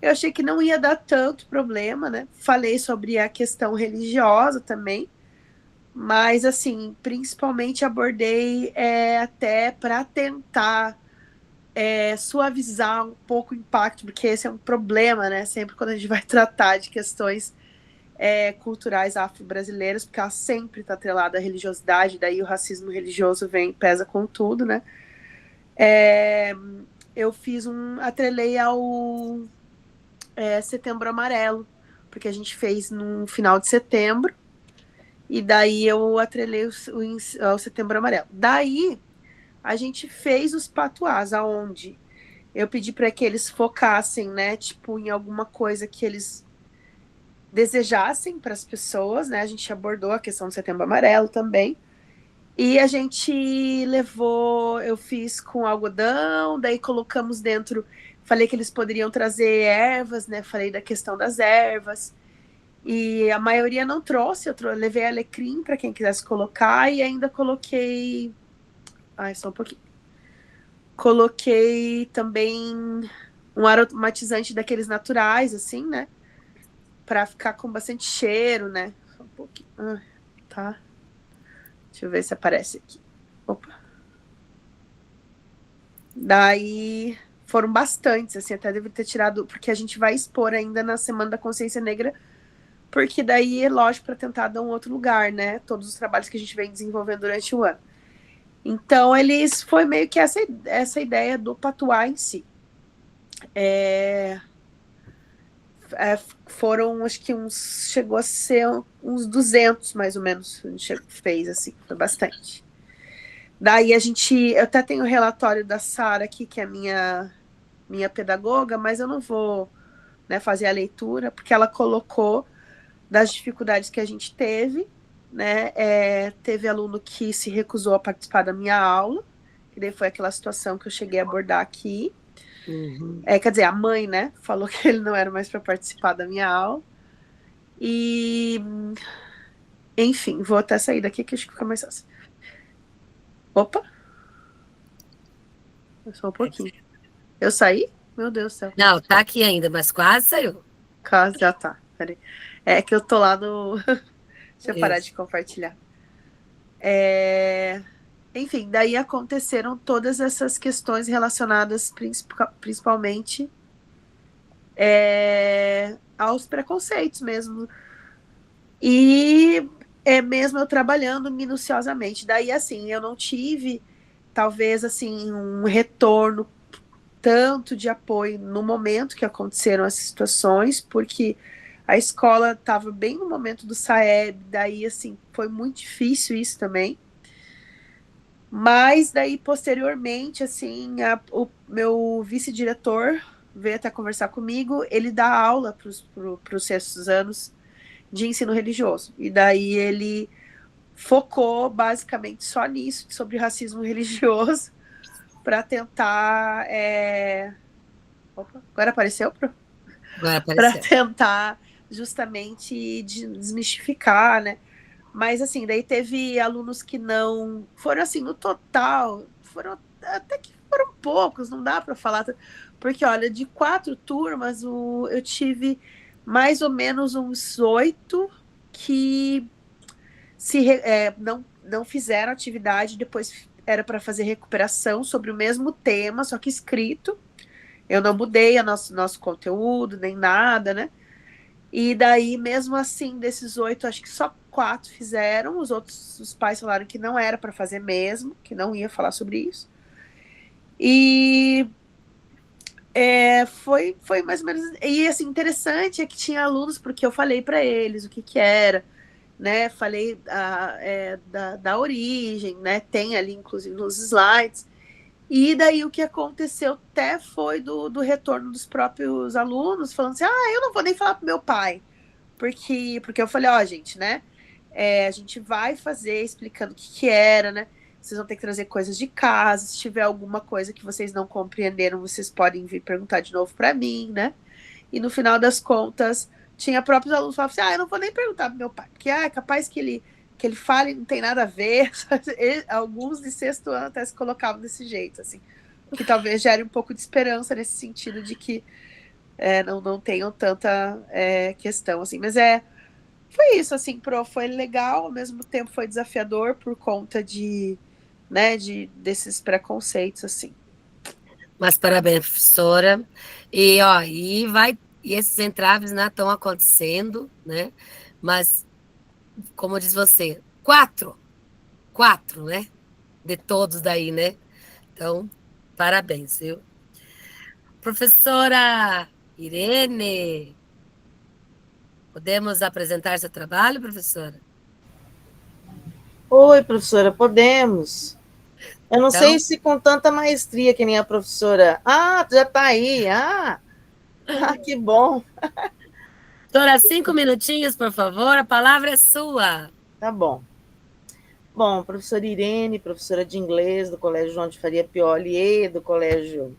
Eu achei que não ia dar tanto problema, né? Falei sobre a questão religiosa também. Mas, assim, principalmente abordei até para tentar suavizar um pouco o impacto, porque esse é um problema, né? Sempre quando a gente vai tratar de questões culturais afro-brasileiras, porque ela sempre está atrelada à religiosidade, daí o racismo religioso pesa com tudo, né? Eu atrelei ao Setembro Amarelo, porque a gente fez no final de setembro, e daí eu atrelei ao Setembro Amarelo. Daí a gente fez os patuás, aonde eu pedi para que eles focassem, né, tipo, em alguma coisa que eles desejassem para as pessoas, né? A gente abordou a questão do Setembro Amarelo também. E a gente eu fiz com algodão, daí colocamos dentro, falei que eles poderiam trazer ervas, né? Falei da questão das ervas. E a maioria não trouxe, levei alecrim para quem quisesse colocar e ainda coloquei. Só um pouquinho. Coloquei também um aromatizante daqueles naturais, assim, né? Pra ficar com bastante cheiro, né? Só um pouquinho. Tá. Deixa eu ver se aparece aqui. Opa. Daí foram bastantes, assim, até devo ter tirado, porque a gente vai expor ainda na Semana da Consciência Negra, porque daí é lógico para tentar dar um outro lugar, né? Todos os trabalhos que a gente vem desenvolvendo durante o ano. Então, foi meio que essa ideia do patuá em si. Foram, acho que chegou a ser uns 200, mais ou menos, a gente fez, assim, foi bastante. Daí eu até tenho o relatório da Sara aqui, que é minha pedagoga, mas eu não vou, né, fazer a leitura, porque ela colocou das dificuldades que a gente teve, né, teve aluno que se recusou a participar da minha aula, que daí foi aquela situação que eu cheguei a abordar aqui. Uhum. Quer dizer, a mãe, né, falou que ele não era mais para participar da minha aula. E, enfim, vou até sair daqui que acho que fica mais fácil. Opa! Só um pouquinho. Eu saí? Meu Deus do céu. Não, tá aqui ainda, mas quase saiu. Quase, já tá. Peraí. É que eu tô lá no... Deixa eu parar de compartilhar. Enfim, daí aconteceram todas essas questões relacionadas principalmente aos preconceitos mesmo. E mesmo eu trabalhando minuciosamente. Daí, assim, eu não tive, talvez, assim, um retorno tanto de apoio no momento que aconteceram essas situações, porque a escola estava bem no momento do Saeb, daí, assim, foi muito difícil isso também. Mas daí, posteriormente, assim, o meu vice-diretor veio até conversar comigo, ele dá aula para os sextos anos de ensino religioso. E daí ele focou basicamente só nisso, sobre racismo religioso, para tentar... Opa, agora apareceu? Agora apareceu. Para tentar justamente desmistificar, né? Mas, assim, daí teve alunos que não... Foram, assim, no total, até que foram poucos, não dá para falar. Porque, olha, de 4 turmas, eu tive mais ou menos uns 8 que não fizeram atividade, depois era para fazer recuperação sobre o mesmo tema, só que escrito. Eu não mudei o nosso conteúdo, nem nada, né? E daí, mesmo assim, desses 8, acho que só 4 fizeram, os pais falaram que não era para fazer mesmo, que não ia falar sobre isso. E foi mais ou menos. E assim, interessante é que tinha alunos, porque eu falei para eles o que era, né? Falei da origem, né? Tem ali, inclusive, nos slides. E daí o que aconteceu até foi do retorno dos próprios alunos, falando assim: eu não vou nem falar pro meu pai. Porque eu falei, gente, né? A gente vai fazer explicando o que era, né? Vocês vão ter que trazer coisas de casa. Se tiver alguma coisa que vocês não compreenderam, vocês podem vir perguntar de novo para mim, né? E no final das contas, tinha próprios alunos que falavam assim: eu não vou nem perguntar pro meu pai, porque é capaz que ele fale, não tem nada a ver. Alguns de 6º ano até se colocavam desse jeito, assim. Que talvez gere um pouco de esperança nesse sentido de que não tenham tanta questão, assim. Mas foi isso, assim, foi legal, ao mesmo tempo foi desafiador por conta desses preconceitos, assim. Mas parabéns, professora. E esses entraves, né, estão acontecendo, né? Mas, como diz você, 4, né? De todos daí, né? Então, parabéns, viu? Professora Irene, podemos apresentar seu trabalho, professora? Oi, professora, podemos. Eu não Então, sei se com tanta maestria que nem a professora. Já está aí. Que bom. Professora, 5 minutinhos, por favor, a palavra é sua. Tá bom. Bom, professora Irene, professora de inglês do Colégio João de Faria Pioli e do Colégio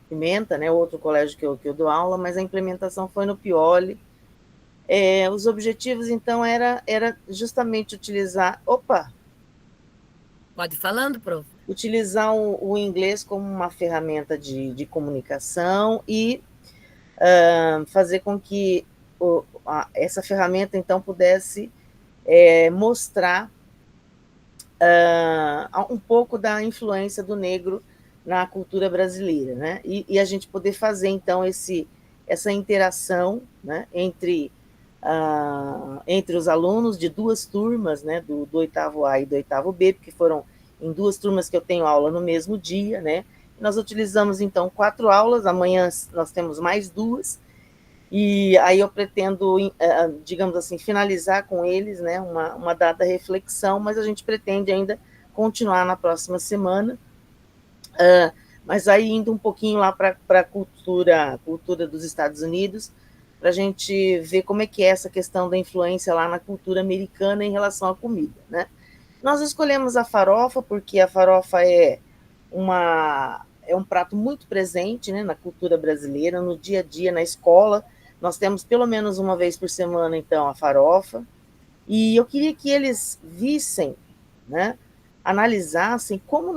Pimenta, né, outro colégio que eu dou aula, mas a implementação foi no Pioli. Os objetivos, então, era justamente utilizar... Opa! Pode ir falando, prof. Utilizar o inglês como uma ferramenta de comunicação e fazer com que essa ferramenta, então, pudesse mostrar um pouco da influência do negro na cultura brasileira, né? E a gente poder fazer, então, essa interação, né, entre os alunos de 2 turmas, né, do 8º A e do 8º B, porque foram em 2 turmas que eu tenho aula no mesmo dia, né? Nós utilizamos, então, 4 aulas, amanhã nós temos mais 2, e aí eu pretendo, digamos assim, finalizar com eles, né, uma dada reflexão, mas a gente pretende ainda continuar na próxima semana, mas aí indo um pouquinho lá para a cultura dos Estados Unidos, para a gente ver como é que é essa questão da influência lá na cultura americana em relação à comida, né? Nós escolhemos a farofa porque a farofa é um prato muito presente, né, na cultura brasileira, no dia a dia, na escola. Nós temos pelo menos uma vez por semana, então, a farofa. E eu queria que eles vissem, né, analisassem como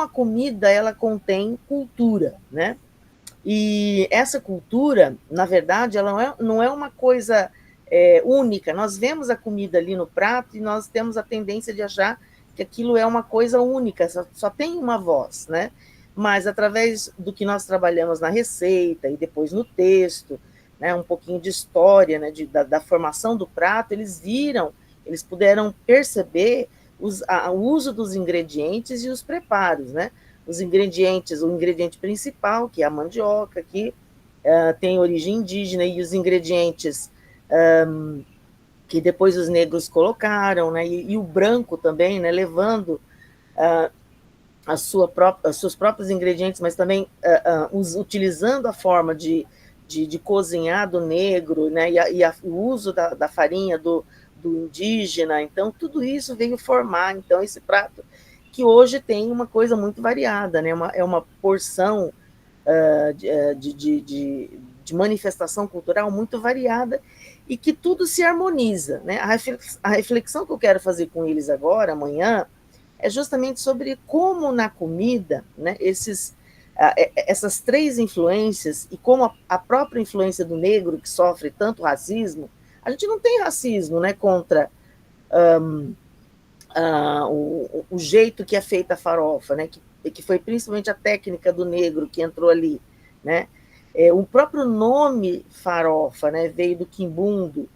a comida ela contém cultura, né? E essa cultura, na verdade, ela não é uma coisa única. Nós vemos a comida ali no prato e nós temos a tendência de achar que aquilo é uma coisa única, só tem uma voz, né? Mas através do que nós trabalhamos na receita e depois no texto, né, um pouquinho de história, né, da formação do prato, eles puderam perceber o uso dos ingredientes e os preparos, né? O ingrediente principal, que é a mandioca, que tem origem indígena, e os ingredientes que depois os negros colocaram, né? E o branco também, né? Levando os seus próprios ingredientes, mas também utilizando a forma de cozinhar do negro, né? E o uso da farinha do indígena. Então, tudo isso veio formar, então, esse prato, que hoje tem uma coisa muito variada, né? É uma porção de manifestação cultural muito variada e que tudo se harmoniza, né? A reflexão que eu quero fazer com eles agora, amanhã, é justamente sobre como na comida, né, essas 3 influências e como a própria influência do negro, que sofre tanto racismo. A gente não tem racismo, né, contra o jeito que é feita a farofa, né, que foi principalmente a técnica do negro que entrou ali, né? O próprio nome farofa, né, veio do quimbundo,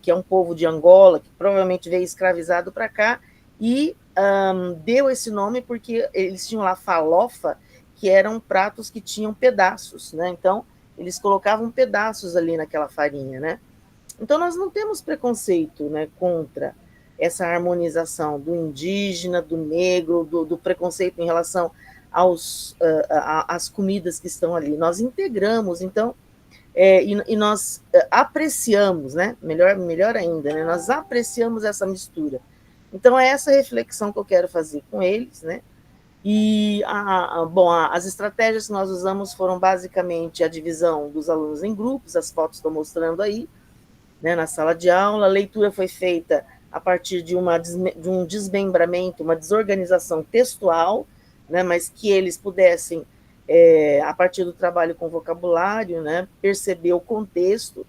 que é um povo de Angola, que provavelmente veio escravizado para cá, e deu esse nome porque eles tinham lá falofa, que eram pratos que tinham pedaços, né? Então, eles colocavam pedaços ali naquela farinha, né? Então, nós não temos preconceito, né, contra essa harmonização do indígena, do negro, do preconceito em relação às comidas que estão ali. Nós integramos, então, e nós apreciamos, né? Melhor ainda, né? Nós apreciamos essa mistura. Então, é essa reflexão que eu quero fazer com eles, né? E, as estratégias que nós usamos foram basicamente a divisão dos alunos em grupos, as fotos estão mostrando aí, né, na sala de aula. A leitura foi feita a partir de um desmembramento, uma desorganização textual, né, mas que eles pudessem, a partir do trabalho com vocabulário, né, perceber o contexto.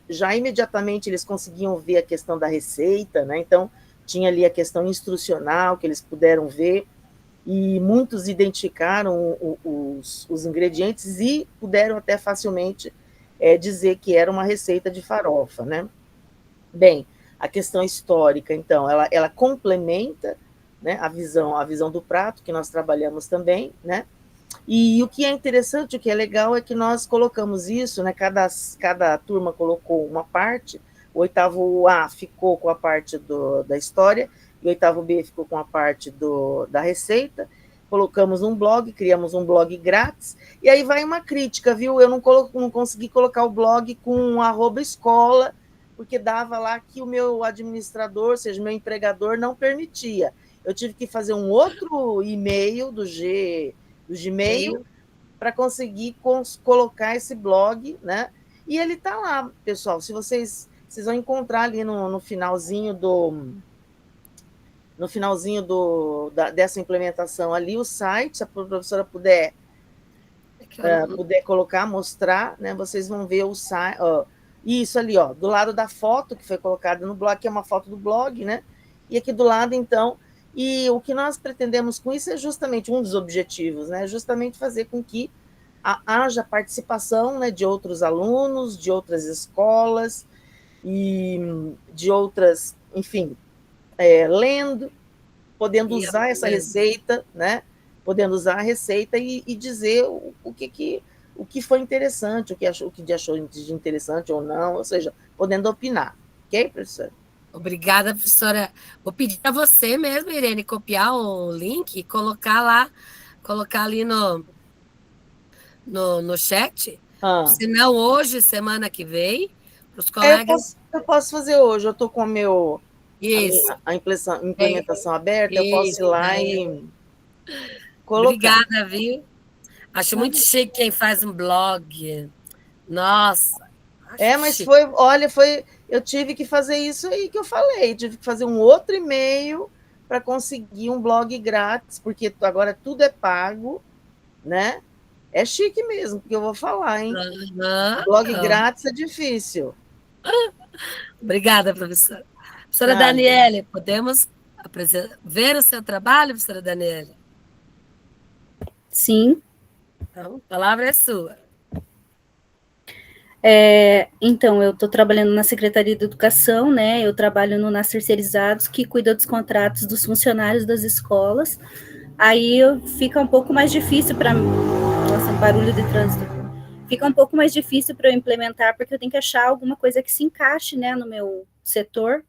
Já imediatamente eles conseguiam ver a questão da receita, né, então tinha ali a questão instrucional que eles puderam ver, e muitos identificaram os ingredientes e puderam até facilmente dizer que era uma receita de farofa, né? Bem, a questão histórica, então, ela complementa, né, a visão do prato, que nós trabalhamos também, né? E o que é interessante, o que é legal, é que nós colocamos isso, né? Cada turma colocou uma parte. O 8º A ficou com a parte da história, e o 8º B ficou com a parte da receita. Colocamos um blog, criamos um blog grátis, e aí vai uma crítica, viu? Eu não consegui colocar o blog com @escola, porque dava lá que o meu administrador, ou seja, meu empregador, não permitia. Eu tive que fazer um outro e-mail do Gmail para conseguir colocar esse blog, né? E ele está lá, pessoal. Se vocês vão encontrar ali no finalzinho dessa implementação ali o site, se a professora puder colocar, mostrar, né, vocês vão ver o site, isso ali, do lado da foto que foi colocada no blog, que é uma foto do blog, né, e aqui do lado, então, e o que nós pretendemos com isso é justamente um dos objetivos, né, justamente fazer com que haja participação, né, de outros alunos, de outras escolas, e de outras, enfim, lendo, podendo usar essa receita, né? Podendo usar a receita e dizer o que foi interessante, o que achou de interessante ou não, ou seja, podendo opinar. Ok, professora? Obrigada, professora. Vou pedir a você mesmo, Irene, copiar o link e colocar ali no chat. Se não hoje, semana que vem, para os colegas. Eu posso fazer hoje, eu estou com a implementação aberta, eu posso ir lá e colocar. Obrigada, viu? Acho muito chique quem faz um blog. Nossa. Mas eu tive que fazer isso aí que eu falei, tive que fazer um outro e-mail para conseguir um blog grátis, porque agora tudo é pago, né? É chique mesmo, porque eu vou falar, hein? Blog grátis é difícil. Obrigada, professora. Professora Daniele, podemos ver o seu trabalho, professora Daniele? Sim. Então, a palavra é sua. Então, eu estou trabalhando na Secretaria de Educação, né? Eu trabalho no Nas Terceirizados, que cuida dos contratos dos funcionários das escolas. Aí fica um pouco mais difícil para mim. Nossa, barulho de trânsito. Fica um pouco mais difícil para eu implementar, porque eu tenho que achar alguma coisa que se encaixe, né, no meu setor.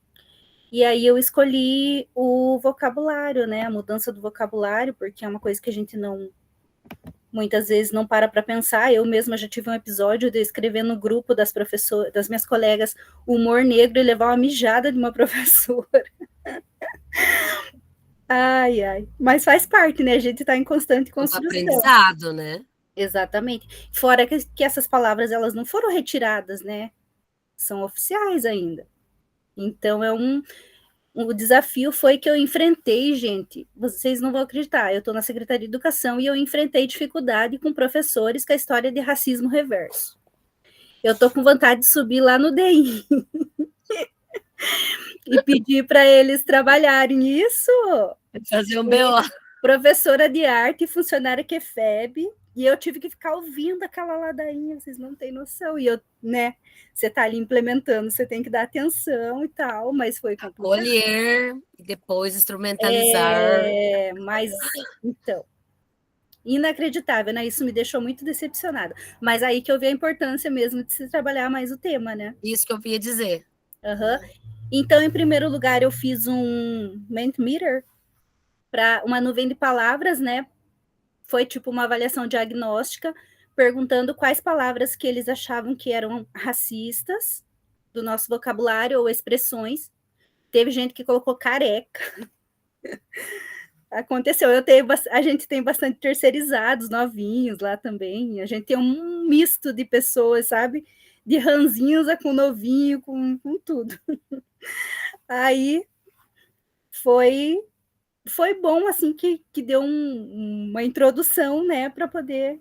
E aí eu escolhi o vocabulário, né, a mudança do vocabulário, porque é uma coisa que a gente muitas vezes não para pensar. Eu mesma já tive um episódio de escrever no grupo das minhas colegas, humor negro, e levar uma mijada de uma professora. Ai. Mas faz parte, né? A gente está em constante construção. Aprendizado, né? Exatamente. Fora que essas palavras, elas não foram retiradas, né? São oficiais ainda. Então, o desafio foi que eu enfrentei, gente, vocês não vão acreditar, eu estou na Secretaria de Educação e eu enfrentei dificuldade com professores com a história de racismo reverso. Eu estou com vontade de subir lá no DI e pedir para eles trabalharem isso. Fazer um BO. Professora de arte, funcionária QFEB, E eu tive que ficar ouvindo aquela ladainha, vocês não têm noção. E eu, né, você tá ali implementando, você tem que dar atenção e tal, mas foi complicado. Colher e depois instrumentalizar. Mas, então, inacreditável, né? Isso me deixou muito decepcionada. Mas aí que eu vi a importância mesmo de se trabalhar mais o tema, né? Isso que eu ia dizer. Uhum. Então, em primeiro lugar, eu fiz um Mentimeter para uma nuvem de palavras, né? Foi tipo uma avaliação diagnóstica, perguntando quais palavras que eles achavam que eram racistas do nosso vocabulário ou expressões. Teve gente que colocou careca. Aconteceu. A gente tem bastante terceirizados, novinhos lá também. A gente tem um misto de pessoas, sabe? De ranzinza com novinho, com tudo. Aí foi bom, assim, que deu uma introdução, né, para poder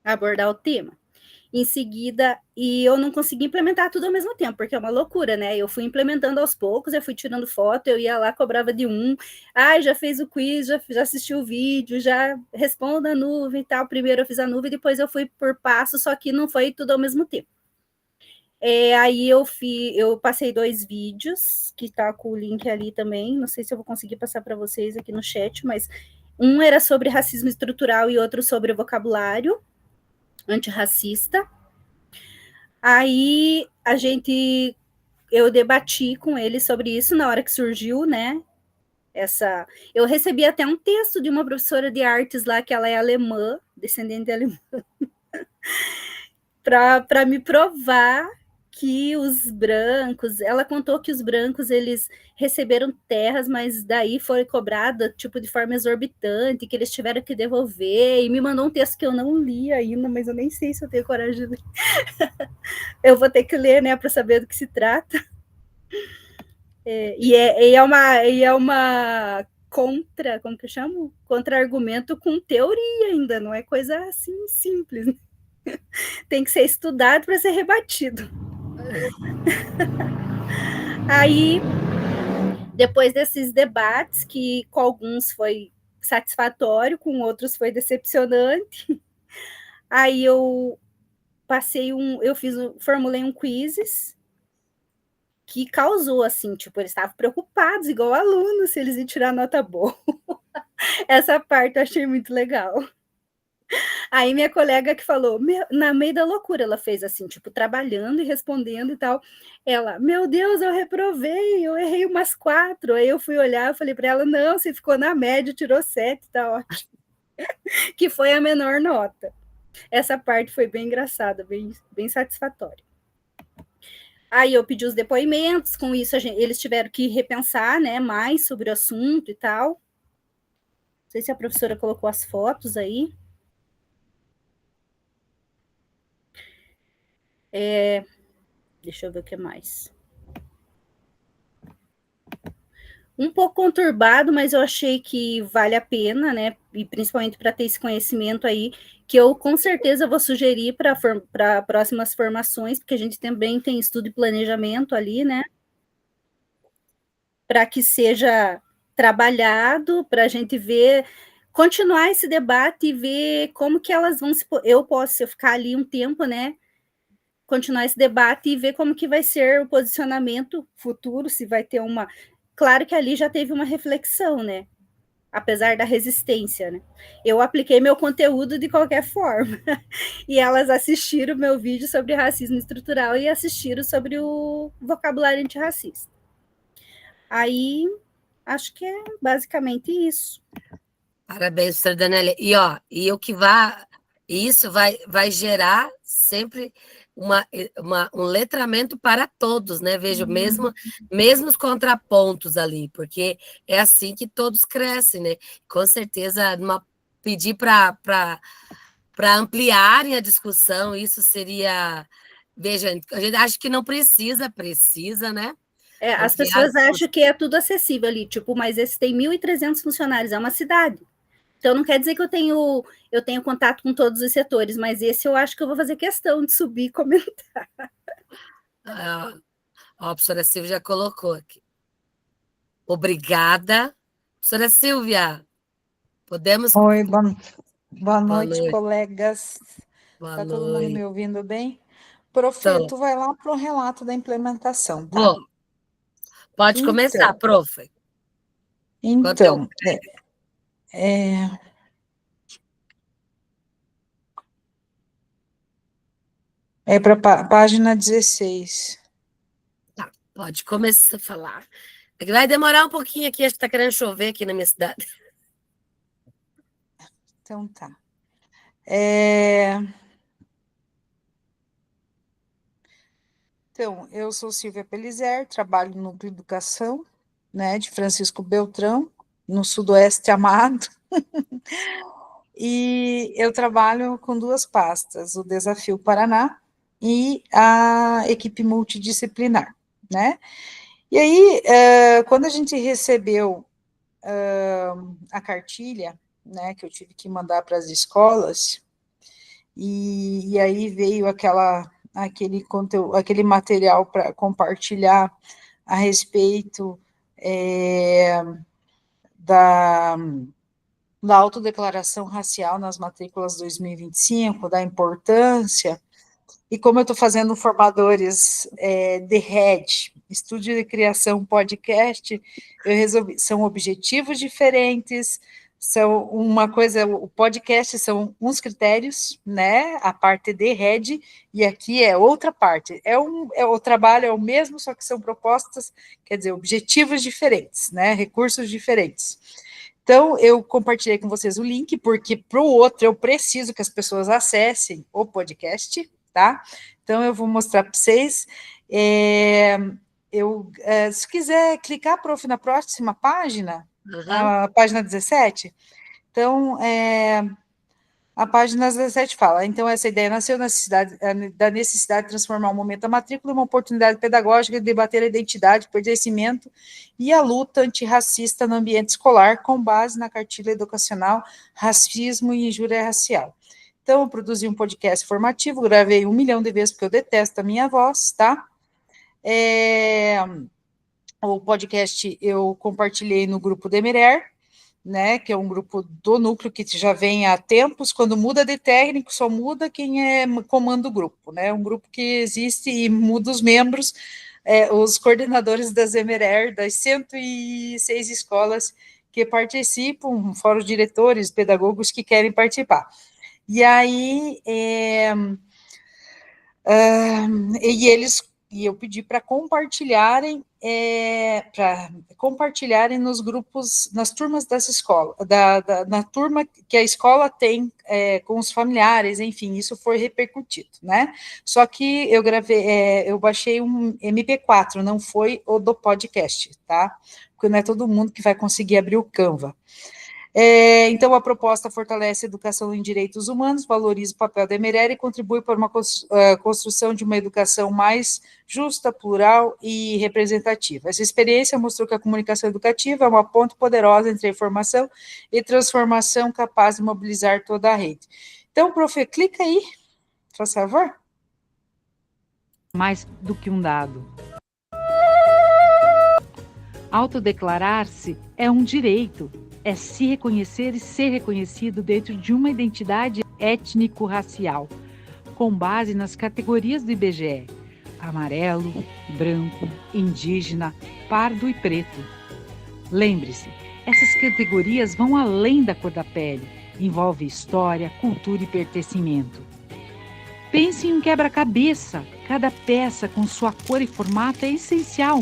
abordar o tema. Em seguida, e eu não consegui implementar tudo ao mesmo tempo, porque é uma loucura, né? Eu fui implementando aos poucos, eu fui tirando foto, eu ia lá, cobrava de um, já fez o quiz, já assistiu o vídeo, já responda a nuvem e tal. Primeiro eu fiz a nuvem, depois eu fui por passo, só que não foi tudo ao mesmo tempo. Aí eu passei 2 vídeos, que tá com o link ali também, não sei se eu vou conseguir passar para vocês aqui no chat, mas um era sobre racismo estrutural e outro sobre o vocabulário antirracista. Aí eu debati com ele sobre isso na hora que surgiu, né? Eu recebi até um texto de uma professora de artes lá, que ela é alemã, descendente de alemã, para me provar que os brancos, ela contou que os brancos, eles receberam terras, mas daí foi cobrada, tipo, de forma exorbitante, que eles tiveram que devolver, e me mandou um texto que eu não li ainda, mas eu nem sei se eu tenho coragem de ler. Eu vou ter que ler, né, para saber do que se trata. É uma como que eu chamo? Contra-argumento com teoria ainda, não é coisa assim simples, né? Tem que ser estudado para ser rebatido. Aí, depois desses debates, que com alguns foi satisfatório, com outros foi decepcionante, aí eu formulei um quizzes que causou, assim, tipo, eles estavam preocupados, igual alunos, se eles iam tirar nota boa. Essa parte eu achei muito legal. Aí minha colega que falou, na meio da loucura, ela fez assim, tipo, trabalhando e respondendo e tal. Ela, meu Deus, eu reprovei, eu errei umas 4. Aí eu fui olhar, eu falei para ela, não, você ficou na média, tirou 7, tá ótimo. Que foi a menor nota. Essa parte foi bem engraçada, bem satisfatória. Aí eu pedi os depoimentos, com isso eles tiveram que repensar, né, mais sobre o assunto e tal. Não sei se a professora colocou as fotos aí. Deixa eu ver o que mais. Um pouco conturbado, mas eu achei que vale a pena, né? E principalmente para ter esse conhecimento aí, que eu com certeza vou sugerir para próximas formações, porque a gente também tem estudo e planejamento ali, né? Para que seja trabalhado, para a gente ver, continuar esse debate e ver como que elas vão se. Eu posso ficar ali um tempo, né? Continuar esse debate e ver como que vai ser o posicionamento futuro, se vai ter uma. Claro que ali já teve uma reflexão, né? Apesar da resistência, né? Eu apliquei meu conteúdo de qualquer forma. E elas assistiram meu vídeo sobre racismo estrutural e assistiram sobre o vocabulário antirracista. Aí, acho que é basicamente isso. Parabéns, professora Daniela. E o que isso vai gerar sempre um letramento para todos, né? Vejo mesmo os contrapontos ali, porque é assim que todos crescem, né? Com certeza, pedir para ampliarem a discussão, isso seria. Veja, a gente acha que não precisa, né? As pessoas acham que é tudo acessível ali, tipo, mas esse tem 1.300 funcionários, é uma cidade. Então, não quer dizer que eu tenho contato com todos os setores, mas esse eu acho que eu vou fazer questão de subir e comentar. A professora Silvia já colocou aqui. Obrigada. Professora Silvia, podemos... Oi, Boa Boa noite, noite. colegas. Boa Tá todo mundo noite. me ouvindo bem? Prof, Tô. tu vai lá para o relato da implementação, tá? Vou. Pode começar, Então, prof. Enquanto eu... então, é para página 16. Tá, pode começar a falar. É que vai demorar um pouquinho aqui, acho que tá querendo chover aqui na minha cidade. Então tá. Então, eu sou Silvia Pelizer, trabalho no Núcleo de Educação, né, de Francisco Beltrão, no Sudoeste Amado. E eu trabalho com duas pastas, o Desafio Paraná e a equipe multidisciplinar, né? E aí, quando a gente recebeu a cartilha, né, que eu tive que mandar para as escolas, e aí veio aquele conteúdo, aquele material para compartilhar a respeito da autodeclaração racial nas matrículas 2025, da importância, e como eu estou fazendo formadores de RED, Estúdio de Criação Podcast, eu resolvi, são objetivos diferentes, são uma coisa, o podcast são uns critérios, né, a parte de RED, e aqui é outra parte, o trabalho é o mesmo, só que são propostas, quer dizer, objetivos diferentes, né, recursos diferentes. Então, eu compartilhei com vocês o link, porque para o outro eu preciso que as pessoas acessem o podcast, tá? Então, eu vou mostrar para vocês. Se quiser clicar, prof, na próxima página, a página 17, então, a página 17 fala, então essa ideia nasceu da necessidade de transformar o momento da matrícula em uma oportunidade pedagógica de debater a identidade, o pertencimento e a luta antirracista no ambiente escolar, com base na cartilha educacional Racismo e Injúria Racial. Então, eu produzi um podcast formativo, gravei 1 milhão de vezes, porque eu detesto a minha voz, tá? O podcast eu compartilhei no grupo Demerer, né, que é um grupo do núcleo que já vem há tempos. Quando muda de técnico, só muda quem comanda o grupo, né, um grupo que existe e muda os membros, os coordenadores das Emerer, das 106 escolas que participam, fora os diretores, pedagogos que querem participar. E aí, e eu pedi para compartilharem, nos grupos, nas turmas dessa escola, na turma que a escola tem com os familiares, enfim, isso foi repercutido, né? Só que eu eu baixei um MP4, não foi o do podcast, tá? Porque não é todo mundo que vai conseguir abrir o Canva. Então, a proposta fortalece a educação em direitos humanos, valoriza o papel da Emerer e contribui para uma construção de uma educação mais justa, plural e representativa. Essa experiência mostrou que a comunicação educativa é uma ponte poderosa entre a informação e transformação capaz de mobilizar toda a rede. Então, prof, clica aí, por favor. Mais do que um dado. Autodeclarar-se é um direito. É se reconhecer e ser reconhecido dentro de uma identidade étnico-racial, com base nas categorias do IBGE: amarelo, branco, indígena, pardo e preto. Lembre-se, essas categorias vão além da cor da pele, envolve história, cultura e pertencimento. Pense em um quebra-cabeça, cada peça com sua cor e formato é essencial.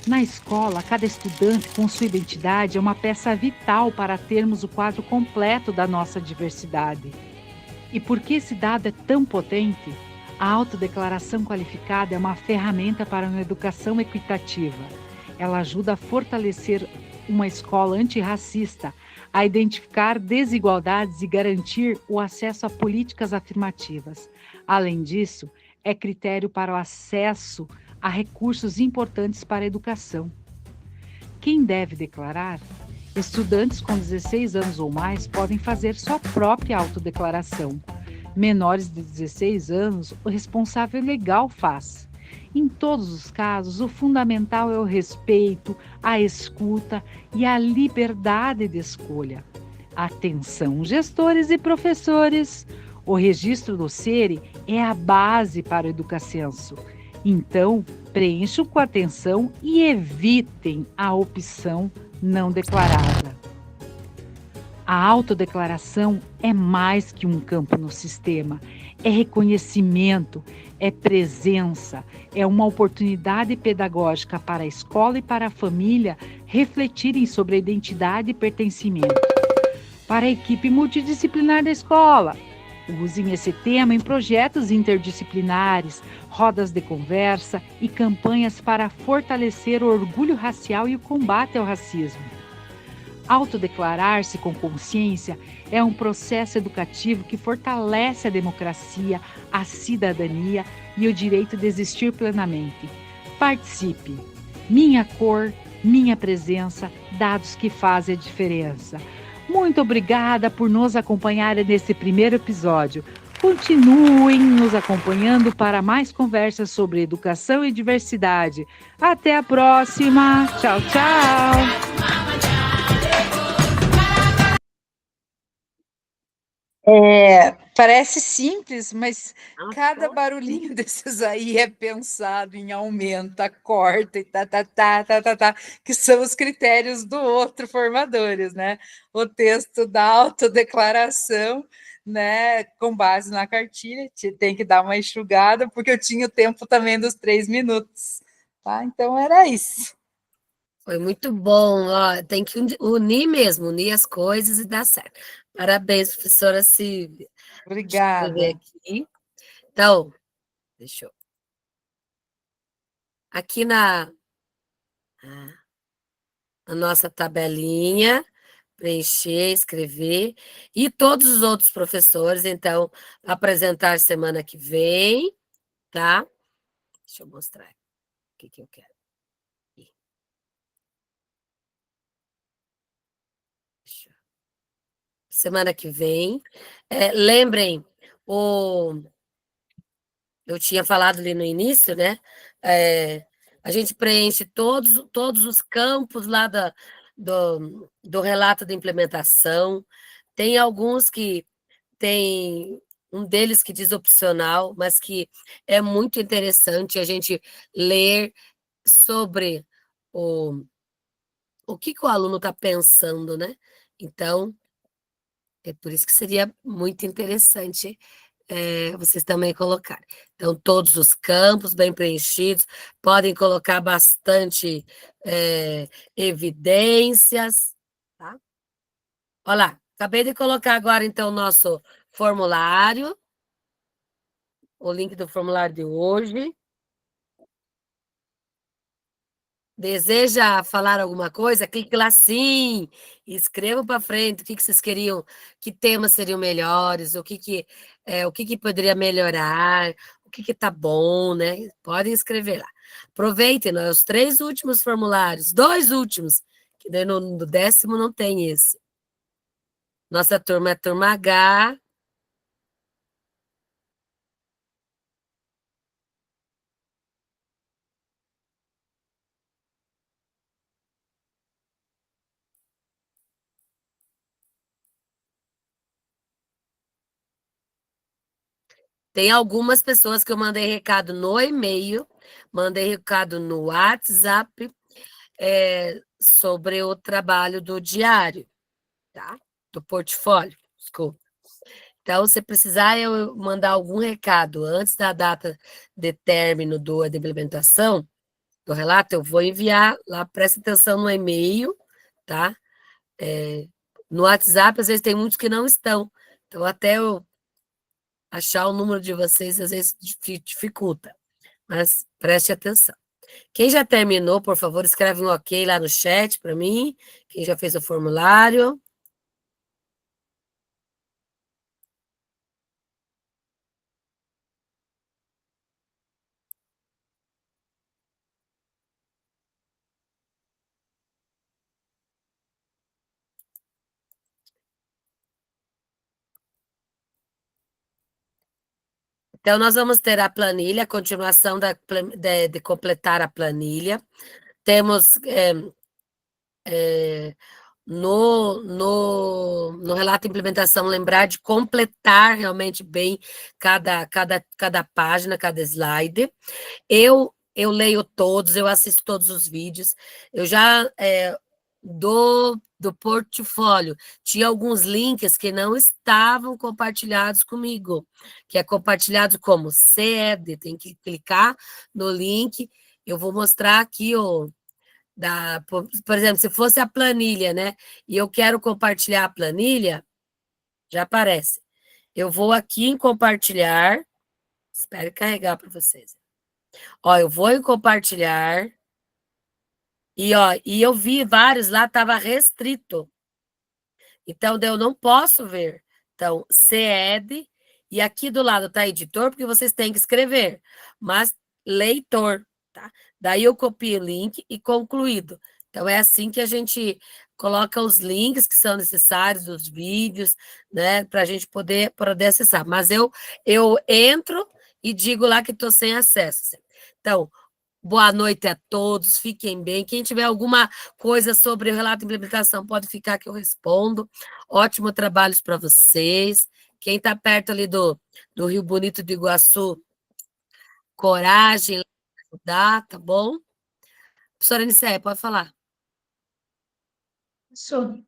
Na escola, cada estudante com sua identidade é uma peça vital para termos o quadro completo da nossa diversidade. E por que esse dado é tão potente? A autodeclaração qualificada é uma ferramenta para uma educação equitativa. Ela ajuda a fortalecer uma escola antirracista, a identificar desigualdades e garantir o acesso a políticas afirmativas. Além disso, é critério para o acesso a recursos importantes para a educação. Quem deve declarar? Estudantes com 16 anos ou mais podem fazer sua própria autodeclaração. Menores de 16 anos, o responsável legal faz. Em todos os casos, o fundamental é o respeito, a escuta e a liberdade de escolha. Atenção, gestores e professores! O registro do SERI é a base para o Educacenso. Então, preencham com atenção e evitem a opção não declarada. A autodeclaração é mais que um campo no sistema, é reconhecimento, é presença, é uma oportunidade pedagógica para a escola e para a família refletirem sobre a identidade e pertencimento. Para a equipe multidisciplinar da escola, usem esse tema em projetos interdisciplinares, rodas de conversa e campanhas para fortalecer o orgulho racial e o combate ao racismo. Autodeclarar-se com consciência é um processo educativo que fortalece a democracia, a cidadania e o direito de existir plenamente. Participe! Minha cor, minha presença, dados que fazem a diferença. Muito obrigada por nos acompanharem nesse primeiro episódio. Continuem nos acompanhando para mais conversas sobre educação e diversidade. Até a próxima! Tchau, tchau! Parece simples, mas cada barulhinho desses aí é pensado em aumenta, corta e que são os critérios do outro formadores, né? O texto da autodeclaração, né, com base na cartilha, tem que dar uma enxugada, porque eu tinha o tempo também dos 3 minutos, tá? Então era isso. Foi muito bom, ó, tem que unir mesmo, unir as coisas e dar certo. Parabéns, professora Silvia. Obrigada. Deixa eu ver aqui. Então, deixa eu... Aqui na nossa tabelinha, preencher, escrever, e todos os outros professores, então, apresentar semana que vem, tá? Deixa eu mostrar o que eu quero. Semana que vem. Lembrem, eu tinha falado ali no início, né? A gente preenche todos os campos lá do relato de implementação. Tem alguns que tem um deles que diz opcional, mas que é muito interessante a gente ler sobre o que o aluno está pensando, né? Então, é por isso que seria muito interessante vocês também colocarem. Então, todos os campos bem preenchidos, podem colocar bastante evidências, tá? Olha lá, acabei de colocar agora, então, o nosso formulário, o link do formulário de hoje. Deseja falar alguma coisa? Clique lá sim, escreva para frente o que vocês queriam, que temas seriam melhores, o que poderia melhorar, o que está bom, né? Podem escrever lá. Aproveitem, né, os 3 últimos formulários, 2 últimos, que daí no 10º não tem esse. Nossa turma é a turma H. Tem algumas pessoas que eu mandei recado no e-mail, mandei recado no WhatsApp, sobre o trabalho do diário, tá? Do portfólio, desculpa. Então, se precisar eu mandar algum recado antes da data de término da implementação do relato, eu vou enviar lá, presta atenção no e-mail, tá? No WhatsApp, às vezes tem muitos que não estão, então até eu achar o número de vocês, às vezes dificulta, mas preste atenção. Quem já terminou, por favor, escreve um ok lá no chat para mim, quem já fez o formulário. Então, nós vamos ter a planilha, a continuação de completar a planilha. Temos no relato de implementação, lembrar de completar realmente bem cada página, cada slide. Eu leio todos, eu assisto todos os vídeos, eu já do portfólio, tinha alguns links que não estavam compartilhados comigo, que é compartilhado como CED, tem que clicar no link, eu vou mostrar aqui, por exemplo, se fosse a planilha, né, e eu quero compartilhar a planilha, já aparece. Eu vou aqui em compartilhar, espero carregar para vocês. Ó, eu vou em compartilhar, e eu vi vários lá, estava restrito. Então, eu não posso ver. Então, CED, e aqui do lado está editor, porque vocês têm que escrever, mas leitor, tá? Daí eu copio o link e concluído. Então, é assim que a gente coloca os links que são necessários, dos vídeos, né, para a gente poder acessar. Mas eu entro e digo lá que estou sem acesso. Então, boa noite a todos, fiquem bem. Quem tiver alguma coisa sobre o relato de implementação, pode ficar que eu respondo. Ótimo trabalho para vocês. Quem está perto ali do Rio Bonito do Iguaçu, coragem, ajudar, tá bom? Professora Nicéia, pode falar. Professor,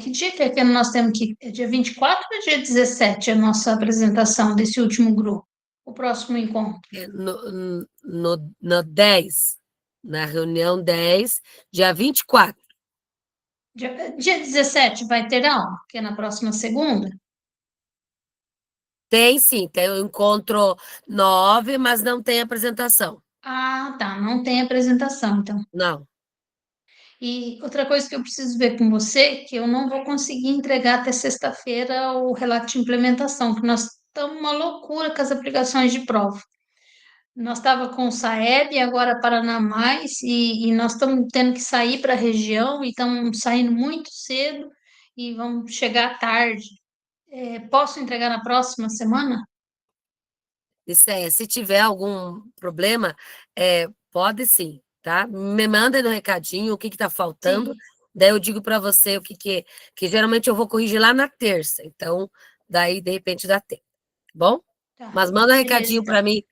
que dia que é que nós temos que... É dia 24 ou é dia 17 a nossa apresentação desse último grupo? O próximo encontro? No 10, na reunião 10, dia 24. Dia 17 vai ter aula, que é na próxima segunda? Tem sim, tem o encontro 9, mas não tem apresentação. Ah, tá, não tem apresentação, então. Não. E outra coisa que eu preciso ver com você, que eu não vou conseguir entregar até sexta-feira o relato de implementação, que nós estamos uma loucura com as aplicações de prova. Nós estava com o Saeb, agora Paraná Mais, e nós estamos tendo que sair para a região, e estamos saindo muito cedo, e vamos chegar tarde. Posso entregar na próxima semana? Se tiver algum problema, pode sim, tá? Me manda no recadinho o que está faltando, daí eu digo para você o que geralmente eu vou corrigir lá na terça, então daí de repente dá tempo, tá bom? Tá. Mas manda um recadinho para mim,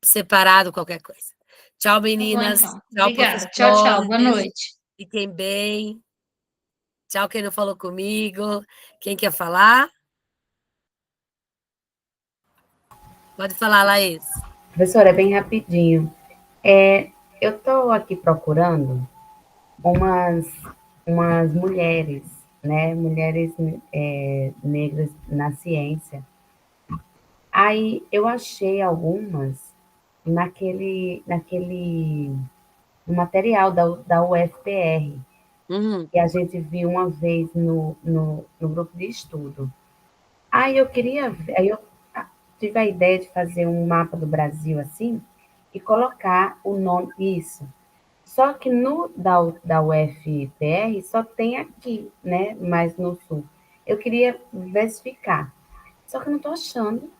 separado, qualquer coisa. Tchau, meninas. Tá bom, então. Tchau, Obrigada. professores. Tchau, tchau. Boa noite. Fiquem bem. Tchau, quem não falou comigo. Quem quer falar? Pode falar, Laís. Professora, é bem rapidinho. Eu estou aqui procurando umas mulheres, né? Mulheres negras na ciência. Aí eu achei algumas no material da UFPR, que a gente viu uma vez no grupo de estudo. Aí eu tive a ideia de fazer um mapa do Brasil assim e colocar o nome, isso. Só que no da UFPR só tem aqui, né? Mas no sul. Eu queria diversificar, só que eu não estou achando.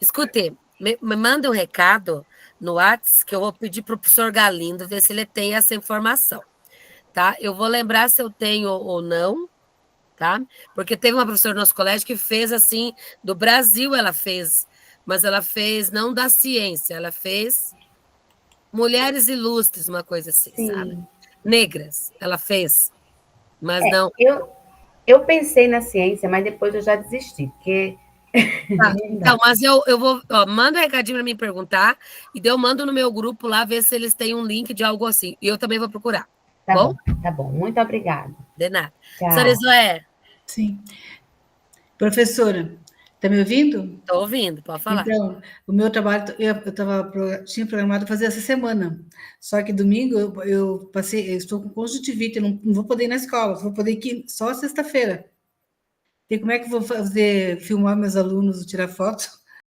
Escute, me manda um recado no WhatsApp que eu vou pedir para o professor Galindo ver se ele tem essa informação, tá? Eu vou lembrar se eu tenho ou não, tá? Porque teve uma professora no nosso colégio que fez assim, do Brasil ela fez, mas ela fez não da ciência, ela fez mulheres ilustres, uma coisa assim, sabe? Negras, ela fez, mas não... Eu pensei na ciência, mas depois eu já desisti, porque... Tá, então, mas eu vou... manda um recadinho para mim perguntar, e daí eu mando no meu grupo lá, ver se eles têm um link de algo assim, e eu também vou procurar, tá bom? Tá bom, muito obrigada. De nada. Tchau. Senhora Zoé. Sim. Professora, está me ouvindo? Estou ouvindo, pode falar. Então, o meu trabalho, tinha programado fazer essa semana, só que domingo eu estou com conjuntivite, eu não vou poder ir na escola, vou poder ir só sexta-feira. E como é que eu vou filmar meus alunos, tirar foto?